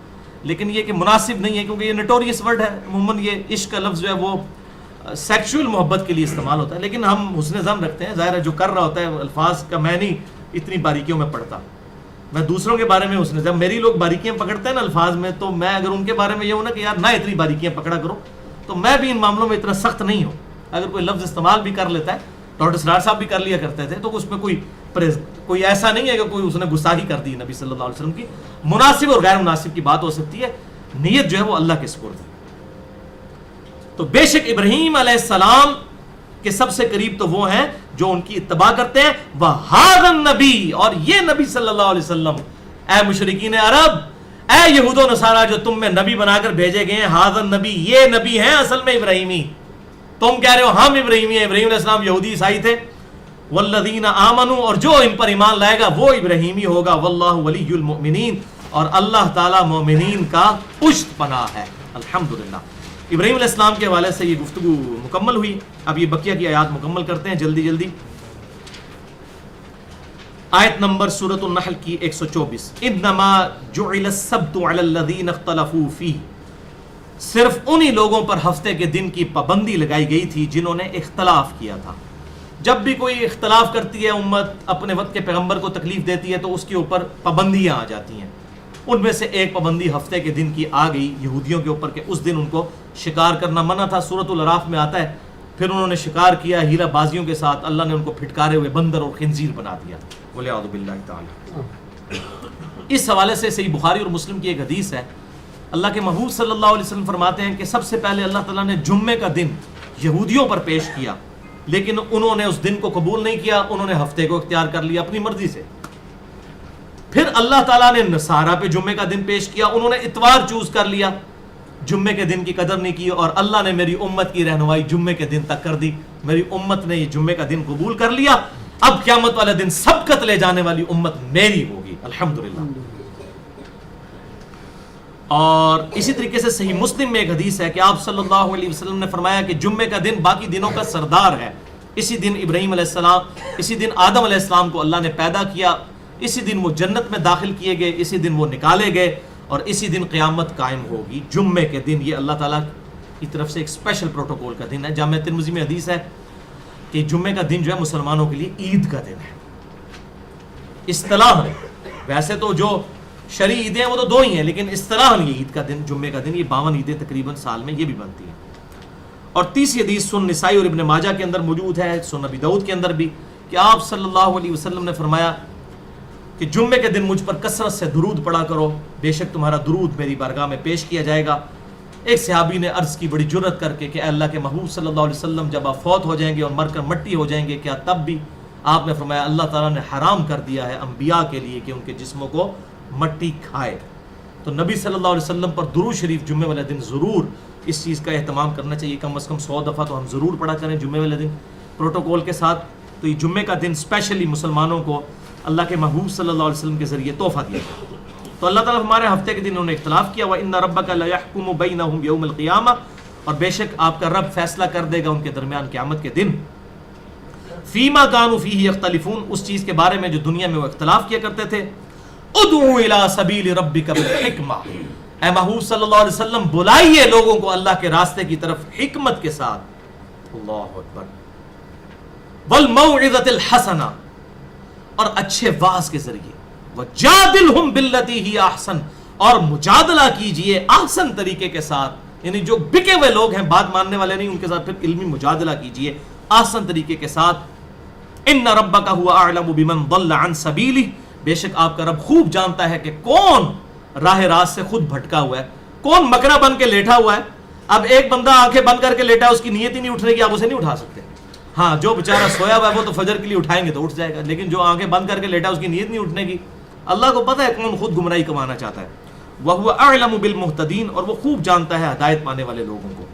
Speaker 1: لیکن یہ کہ مناسب نہیں ہے کیونکہ یہ نوٹوریس ورڈ ہے. عموماً یہ عشق کا لفظ جو ہے وہ سیکشول محبت کے لیے استعمال ہوتا ہے، لیکن ہم حسن ظن رکھتے ہیں. ظاہر ہے جو کر رہا ہوتا ہے الفاظ کا میں نہیں اتنی باریکیوں میں پڑھتا، میں دوسروں کے بارے میں حسن ظن، میری لوگ باریکیاں پکڑتے ہیں نا الفاظ میں، تو میں اگر ان کے بارے میں یہ ہوں نا کہ یار نہ اتنی باریکیاں پکڑا کرو، تو میں بھی ان معاملوں میں اتنا سخت نہیں ہوں. اگر کوئی لفظ استعمال بھی کر لیتا ہے، ڈاکٹر اسرار صاحب بھی کر لیا کرتے تھے، تو اس میں کوئی ایسا نہیں ہے کہ کوئی اس نے گستاخی کر دی نبی صلی اللہ علیہ وسلم کی. مناسب اور غیر مناسب کی بات ہو سکتی ہے، نیت جو ہے وہ اللہ کے سپرد ہے. تو بے شک ابراہیم علیہ السلام کے سب سے قریب تو وہ ہیں جو ان کی اتباع کرتے ہیں. وَهَذَا النَّبِي، اور یہ نبی صلی اللہ علیہ وسلم، اے مشرکین عرب، اے یہود و نصارہ جو تم میں نبی بنا کر بھیجے گئے ہیں، هَذَا النَّبِي، یہ نبی ہیں اصل میں ابراہیمی. تم کہہ رہے ہو ہم ابراہیمی ہیں، ابراہیم علیہ السلام یہودی عیسائی تھے. وَالَّذِينَ آمَنُوا، اور جو ان پر ایمان لائے گا وہ ابراہیمی ہوگا. وَاللَّهُ وَلِيُّ الْمُؤْمِنِينَ، اور اللہ تعالیٰ مومنین کا پشت پناہ ہے. الحمدللہ. ابراہیم علیہ السلام کے حوالے سے یہ گفتگو مکمل ہوئی. اب یہ بقیہ کی آیات مکمل کرتے ہیں جلدی جلدی. آیت نمبر سورۃ النحل کی 124. انما جعل السبت علی الذین اختلفوا فیہ، صرف انہی لوگوں پر ہفتے کے دن کی پابندی لگائی گئی تھی جنہوں نے اختلاف کیا تھا. جب بھی کوئی اختلاف کرتی ہے امت، اپنے وقت کے پیغمبر کو تکلیف دیتی ہے، تو اس کے اوپر پابندیاں آ جاتی ہیں. ان میں سے ایک پابندی ہفتے کے دن کی آ گئی یہودیوں کے اوپر کہ اس دن ان کو شکار کرنا منع تھا. سورۃ الاعراف میں آتا ہے پھر انہوں نے شکار کیا ہیلا بازیوں کے ساتھ، اللہ نے ان کو پھٹکارے ہوئے بندر اور خنزیر بنا دیا. وَلِعَوْذُ بِاللَّهِ تعالی. اس حوالے سے صحیح بخاری اور مسلم کی ایک حدیث ہے. اللہ کے محبوب صلی اللہ علیہ وسلم فرماتے ہیں کہ سب سے پہلے اللہ تعالیٰ نے جمعے کا دن یہودیوں پر پیش کیا، لیکن انہوں نے اس دن کو قبول نہیں کیا، انہوں نے ہفتے کو اختیار کر لیا اپنی مرضی سے. پھر اللہ تعالیٰ نے نصارہ پہ جمعے کا دن پیش کیا، انہوں نے اتوار چوز کر لیا، جمعے کے دن کی قدر نہیں کی، اور اللہ نے میری امت کی رہنمائی جمعے کے دن تک کر دی. میری امت نے یہ جمعے کا دن قبول کر لیا. اب قیامت والے دن سبقت لے جانے والی امت میری ہوگی. الحمدللہ. اور اسی طریقے سے صحیح مسلم میں ایک حدیث ہے کہ آپ صلی اللہ علیہ وسلم نے فرمایا کہ جمعے کا دن باقی دنوں کا سردار ہے. اسی دن ابراہیم علیہ السلام، اسی دن آدم علیہ السلام کو اللہ نے پیدا کیا، اسی دن وہ جنت میں داخل کیے گئے، اسی دن وہ نکالے گئے، اور اسی دن قیامت قائم ہوگی. جمعے کے دن یہ اللہ تعالیٰ کی طرف سے ایک اسپیشل پروٹوکول کا دن ہے. جامع ترمذی میں حدیث ہے کہ جمعے کا دن جو ہے مسلمانوں کے لیے عید کا دن ہے. اصطلاح ہے، ویسے تو جو شرعی عیدیں ہیں وہ تو دو ہی ہیں، لیکن اصطلاح یہ عید کا دن، جمعے کا دن، یہ 52 عیدیں تقریباً سال میں یہ بھی بنتی ہیں. اور تیسری حدیث سنن نسائی اور ابن ماجہ کے اندر موجود ہے، سنن ابی داؤد کے اندر بھی، کہ آپ صلی اللہ علیہ وسلم نے فرمایا کہ جمعے کے دن مجھ پر کثرت سے درود پڑھا کرو، بے شک تمہارا درود میری بارگاہ میں پیش کیا جائے گا. ایک صحابی نے عرض کی بڑی جرت کر کے کہ اے اللہ کے محبوب صلی اللہ علیہ وسلم، جب آپ فوت ہو جائیں گے اور مر کر مٹی ہو جائیں گے، کیا تب بھی؟ آپ نے فرمایا اللہ تعالیٰ نے حرام کر دیا ہے انبیاء کے لیے کہ ان کے جسموں کو مٹی کھائے۔ تو نبی صلی اللہ علیہ وسلم پر درود شریف جمعے والے دن ضرور اس چیز کا اہتمام کرنا چاہیے، کم از کم 100 دفعہ تو ہم ضرور پڑھا کریں جمعے والے دن پروٹوکول کے ساتھ۔ تو یہ جمعے کا دن اسپیشلی مسلمانوں کو اللہ کے محبوب صلی اللہ علیہ وسلم کے ذریعے تحفہ دیا گیا۔ تو اللہ تعالیٰ ہمارے ہفتے کے دن انہوں نے اختلاف کیا، وَإِنَّ رَبَّكَ لَيَحْكُمُ بَيْنَهُمْ يَوْمَ الْقِيَامَةِ، اور بے شک آپ کا رب فیصلہ کر دے گا ان کے درمیان قیامت کے دن، فِيمَا كَانُوا فِيهِ يَخْتَلِفُونَ، اس چیز کے بارے میں جو دنیا میں وہ اختلاف کیا کرتے تھے۔ اُدْعُوا إِلَىٰ سَبِيلِ رَبِّكَ بِالْحِكْمَةِ، اے محبوب صلی اللہ علیہ وسلم بلائیے لوگوں کو اللہ کے راستے کی طرف حکمت کے ساتھ، اللہ اکبر، وَالْمَوْعِظَةِ الْحَسَنَةِ، اور اچھے واعظ کے ذریعے، وَجَادِلْهُمْ بِالَّتِي هِيَ أَحْسَنُ، اور مجادلہ کیجئے احسن طریقے کے ساتھ، یعنی جو بکے ہوئے لوگ ہیں، بات ماننے والے نہیں، ان کے ساتھ پھر علمی مجادلہ کیجئے احسن طریقے کے ساتھ۔ إِنَّ رَبَّكَ هُوَ أَعْلَمُ بِمَنْ ضَلَّ عَنْ سَبِيلِهِ، بے شک آپ کا رب خوب جانتا ہے کہ کون راہ راست سے خود بھٹکا ہوا ہے، کون مکرا بن کے لیٹا ہوا ہے۔ اب ایک بندہ آنکھیں بند کر کے لیٹا ہے، اس کی نیت ہی نہیں اٹھنے کی، آپ اسے نہیں اٹھا سکتے۔ ہاں جو بیچارہ سویا ہوا ہے وہ تو فجر کے لیے اٹھائیں گے تو اٹھ جائے گا، لیکن جو آنکھیں بند کر کے لیٹا ہے اس کی نیت نہیں اٹھنے کی، اللہ کو پتہ ہے کون خود گمراہی کمانا چاہتا ہے۔ وَهُوَ أَعْلَمُ بِالْمُهْتَدِينَ، اور وہ خوب جانتا ہے ہدایت پانے والے لوگوں کو۔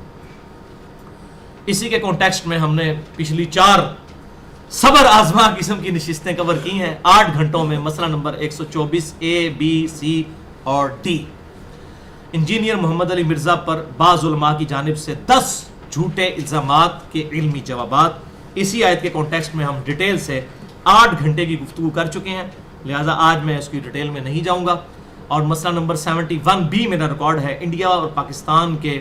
Speaker 1: اسی کے کانٹیکسٹ میں ہم نے پچھلی 4 صبر آزما قسم کی نشستیں کور کی ہیں 8 گھنٹوں میں، مسئلہ نمبر 124 A B C اور D۔ انجینئر محمد علی مرزا پر بعض علماء کی جانب سے 10 جھوٹے الزامات کے علمی جوابات، اسی آیت کے کانٹیکسٹ میں ہم ڈیٹیل سے 8 گھنٹے کی گفتگو کر چکے ہیں، لہٰذا آج میں اس کی ڈیٹیل میں نہیں جاؤں گا۔ اور مسئلہ نمبر 71B میرا ریکارڈ ہے، انڈیا اور پاکستان کے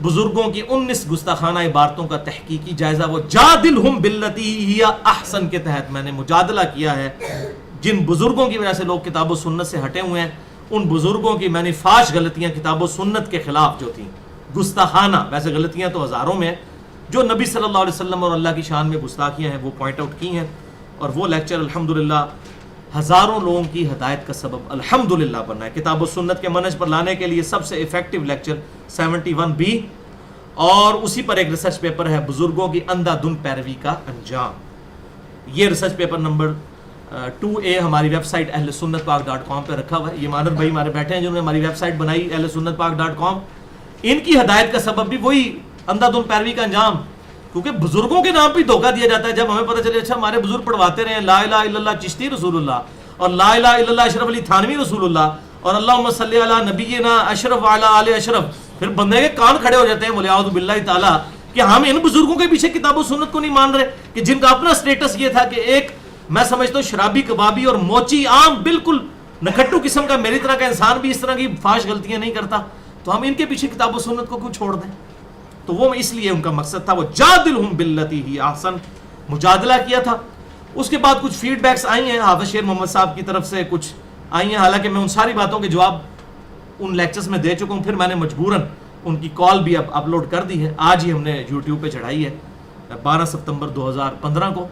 Speaker 1: بزرگوں کی 19 گستاخانہ عبارتوں کا تحقیقی جائزہ، وہ جادلہم باللتی ہی احسن کے تحت میں نے مجادلہ کیا ہے۔ جن بزرگوں کی وجہ سے لوگ کتاب و سنت سے ہٹے ہوئے ہیں، ان بزرگوں کی میں نے فاش غلطیاں کتاب و سنت کے خلاف جو تھیں، گستاخانہ، ویسے غلطیاں تو ہزاروں میں ہیں، جو نبی صلی اللہ علیہ وسلم اور اللہ کی شان میں گستاخیاں ہیں وہ پوائنٹ آؤٹ کی ہیں، اور وہ لیکچر الحمدللہ ہزاروں لوگوں کی ہدایت کا سبب الحمدللہ بنا ہے۔ کتاب و سنت کے منہج پر لانے کے لیے سب سے ایفیکٹو لیکچر 71B، اور اسی پر ایک ریسرچ پیپر ہے بزرگوں کی اندھا دھند پیروی کا انجام۔ یہ ریسرچ پیپر نمبر 2A ہماری ویب سائٹ اہل سنت پاک .com پہ رکھا ہوا ہے۔ یہ مانر بھائی ہمارے بیٹھے ہیں جنہوں نے ہماری ویب سائٹ بنائی اہل سنت پاک .com، ان کی ہدایت کا سبب بھی وہی اندھا دھند پیروی کا انجام، کیونکہ بزرگوں کے نام پہ دھوکہ دیا جاتا ہے۔ جب ہمیں پتہ چلے اچھا ہمارے بزرگ پڑھواتے رہے لا الہ الا اللہ چشتی رسول اللہ، اور لا الہ الا اللہ اشرف علی تھانوی رسول اللہ، اور اللہم صلی علی نبینا اشرف وعلی آل اشرف، پھر بندے کے کان کھڑے ہو جاتے ہیں ولیعوذ باللہ تعالیٰ کہ ہم ان بزرگوں کے پیچھے کتاب و سنت کو نہیں مان رہے، کہ جن کا اپنا سٹیٹس یہ تھا کہ ایک میں سمجھتا ہوں شرابی کبابی اور موچی عام بالکل نکھٹو قسم کا میری طرح کا انسان بھی اس طرح کی فاش غلطیاں نہیں کرتا، تو ہم ان کے پیچھے کتاب و سنت کو کیوں چھوڑ دیں؟ تو وہ اس لیے ان کا مقصد تھا وہ جادلہم باللتی ہی احسن، مجادلہ کیا تھا۔ اس کے بعد کچھ فیڈ بیکس آئی ہیں حافظ شیر محمد صاحب کی طرف سے، کچھ آئی ہیں، حالانکہ میں ان ساری باتوں کے جواب ان لیکچرز میں دے چکا ہوں، پھر میں نے مجبوراً ان کی کال بھی اب اپلوڈ کر دی ہے، آج ہی ہم نے یوٹیوب پہ چڑھائی ہے 12 ستمبر 2015 کو۔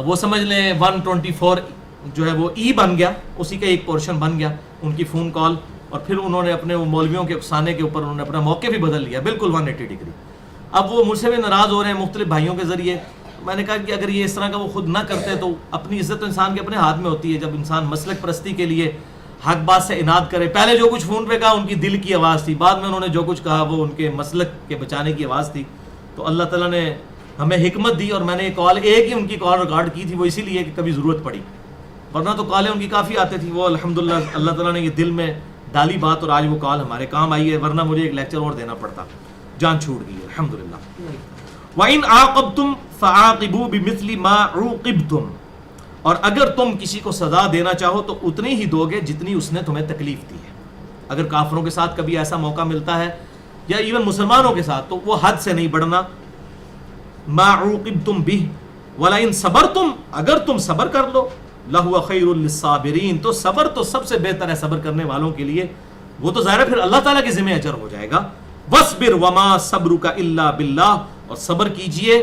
Speaker 1: وہ سمجھ لیں 124 جو ہے وہ ای بن گیا، اسی کا ایک پورشن بن گیا ان کی فون کال، اور پھر انہوں نے اپنے مولویوں کے افسانے کے اوپر انہوں نے اپنا موقع بھی بدل لیا بالکل 180 ڈگری۔ اب وہ مجھ سے بھی ناراض ہو رہے ہیں مختلف بھائیوں کے ذریعے۔ میں نے کہا کہ اگر یہ اس طرح کا وہ خود نہ کرتے تو اپنی عزت تو انسان کے اپنے ہاتھ میں ہوتی ہے، جب انسان مسلک پرستی کے لیے حق بات سے اناد کرے۔ پہلے جو کچھ فون پہ کہا ان کی دل کی آواز تھی، بعد میں انہوں نے جو کچھ کہا وہ ان کے مسلک کے بچانے کی آواز تھی۔ تو اللہ تعالیٰ نے ہمیں حکمت دی، اور میں نے یہ کال ایک ہی ان کی کال ریکارڈ کی تھی، وہ اسی لیے کہ کبھی ضرورت پڑی، ورنہ تو کالیں ان کی کافی آتی تھیں۔ وہ الحمدللہ اللہ تعالیٰ نے یہ دل میں ڈالی بات، اور آج وہ کال ہمارے کام آئی ہے، ورنہ مجھے ایک لیکچر اور دینا پڑتا، جان چھوٹ گئی الحمدللہ۔ وَإِنْ عَاقَبْتُمْ فَعَاقِبُوا بِمِثْلِ مَا عُوقِبْتُمْ، اور اگر تم کسی کو سزا دینا چاہو تو اتنی ہی دو گے جتنی اس نے تمہیں تکلیف دی ہے۔ اگر کافروں کے ساتھ کبھی ایسا موقع ملتا ہے یا ایون مسلمانوں کے ساتھ، تو وہ حد سے نہیں بڑھنا۔ مَا عُوقِبْتُمْ بِهِ وَلَئِنْ صَبَرْتُمْ، اگر تم صبر کر لو، لَهُوَ خَيْرٌ لِلصَّابِرِينَ، تو صبر تو سب سے بہتر ہے صبر کرنے والوں کے لیے، وہ تو ظاہر ہے پھر اللہ تعالیٰ کے ذمہ اجر ہو جائے گا۔ وَاصْبِرْ وَمَا صَبْرُكَ إِلَّا بِاللَّهِ، اور صبر کیجئے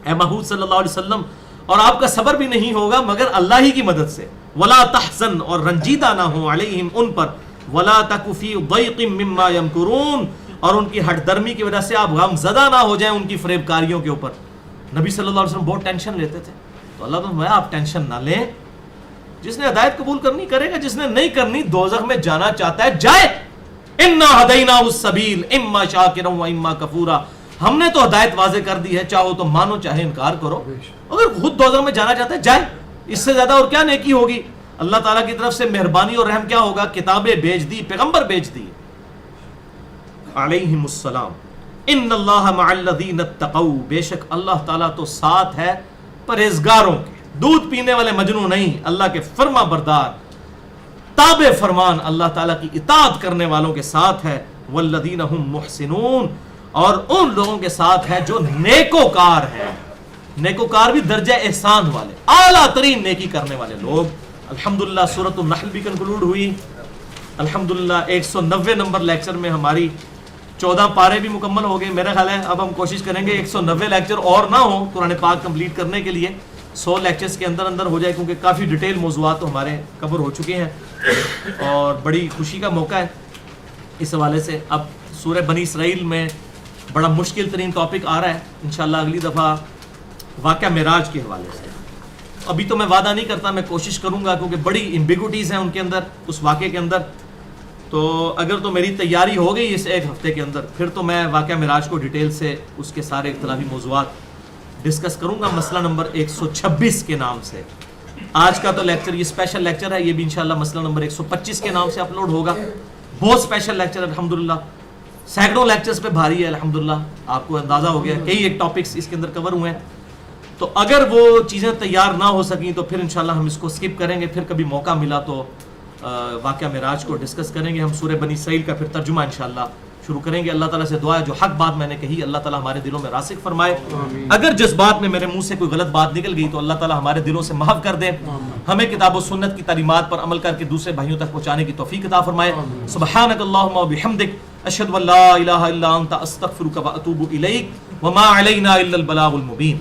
Speaker 1: اے محبوب صلی اللہ علیہ وسلم، اور آپ کا صبر بھی نہیں ہوگا مگر اللہ ہی کی مدد سے۔ وَلَا تَحْزَنْ، اور رنجیدہ نہ ہو، عَلَيْهِمْ، ان پر، ولا تک فی ضیق مما یمکرون، اور ان کی ہٹ درمی کی وجہ سے آپ غم زدہ نہ ہو جائیں ان کی فریب کاریوں کے اوپر. نبی صلی اللہ علیہ وسلم بہت ٹینشن لیتے تھے، تو اللہ تعالیٰ نے آپ ٹینشن نہ لیں، جس نے ہدایت قبول کرنی کرے گا، جس نے نہیں کرنی دوزخ میں جانا چاہتا ہے جائے. انا ہدیناہ السبیل اما شاکرا و اما کفورا، ہم نے تو ہدایت واضح کر دی ہے، چاہو تو مانو چاہے انکار کرو. اگر خود دوزخ میں جانا چاہتا ہے جائے، اس سے زیادہ اور کیا نیکی ہوگی. اللہ تعالیٰ کی طرف سے مہربانی اور رحم کیا ہوگا، کتابیں بھیج دی، پیغمبر بھیج دی علیہم السلام. ان اللہ مع الذین اتقوا، بے شک اللہ تعالیٰ تو ساتھ ہے پرہیزگاروں کے، دودھ پینے والے مجنوں نہیں، اللہ کے فرما بردار تابع فرمان اللہ تعالیٰ کی اطاعت کرنے والوں کے ساتھ ہے. والذین هم محسنون، اور ان لوگوں کے ساتھ ہے جو نیکوکار ہیں. نیکوکار بھی درجہ احسان والے، اعلیٰ ترین نیکی کرنے والے لوگ. الحمدللہ سورۃ النحل بھی کنکلوڈ ہوئی. الحمدللہ 190 نمبر لیکچر میں ہماری 14 پارے بھی مکمل ہو گئے. میرا خیال ہے اب ہم کوشش کریں گے 190 لیکچر اور نہ ہوں قرآن پاک کمپلیٹ کرنے کے لیے، 100 لیکچرز کے اندر اندر ہو جائے، کیونکہ کافی ڈیٹیل موضوعات تو ہمارے کور ہو چکے ہیں اور بڑی خوشی کا موقع ہے اس حوالے سے. اب سورہ بنی اسرائیل میں بڑا مشکل ترین ٹاپک آ رہا ہے انشاءاللہ اگلی دفعہ واقعہ معراج کے حوالے سے. ابھی تو میں وعدہ نہیں کرتا، میں کوشش کروں گا کیونکہ بڑی ایمبیگوٹیز ہیں ان کے اندر، اس واقعے کے اندر. تو اگر تو میری تیاری ہو گئی اس ایک ہفتے کے اندر، پھر تو میں واقعہ معراج کو ڈیٹیل سے اس کے سارے اختلافی موضوعات ڈسکس کروں گا مسئلہ نمبر 126 کے نام سے. آج کا تو لیکچر یہ اسپیشل لیکچر ہے، یہ بھی انشاءاللہ مسئلہ نمبر 125 کے نام سے اپلوڈ ہوگا. بہت اسپیشل لیکچر ہے الحمدللہ، سینکڑوں لیکچرز پہ بھاری ہے الحمدللہ. آپ کو اندازہ ہو گیا کئی ایک ٹاپکس اس کے اندر کور ہوئے ہیں. تو اگر وہ چیزیں تیار نہ ہو سکیں تو پھر انشاءاللہ ہم اس کو سکپ کریں گے. پھر کبھی موقع ملا تو واقعہ معراج کو ڈسکس کریں گے. ہم سورہ بنی اسرائیل کا پھر ترجمہ انشاءاللہ شروع کریں گے. اللہ تعالیٰ سے دعا ہے جو حق بات میں نے کہی اللہ تعالیٰ ہمارے دلوں میں راسخ فرمائے. اگر جس بات میں میرے منہ سے کوئی غلط بات نکل گئی تو اللہ تعالیٰ ہمارے دلوں سے معاف کر دے. ہمیں کتاب و سنت کی تعلیمات پر عمل کر کے دوسرے بھائیوں تک پہنچانے کی توفیق عطا فرمائے. سبحانک اللہم و بحمدک، اشہد ان لا الہ الا انت، استغفرک و اتوب الیک، وما علینا الا البلاغ المبین.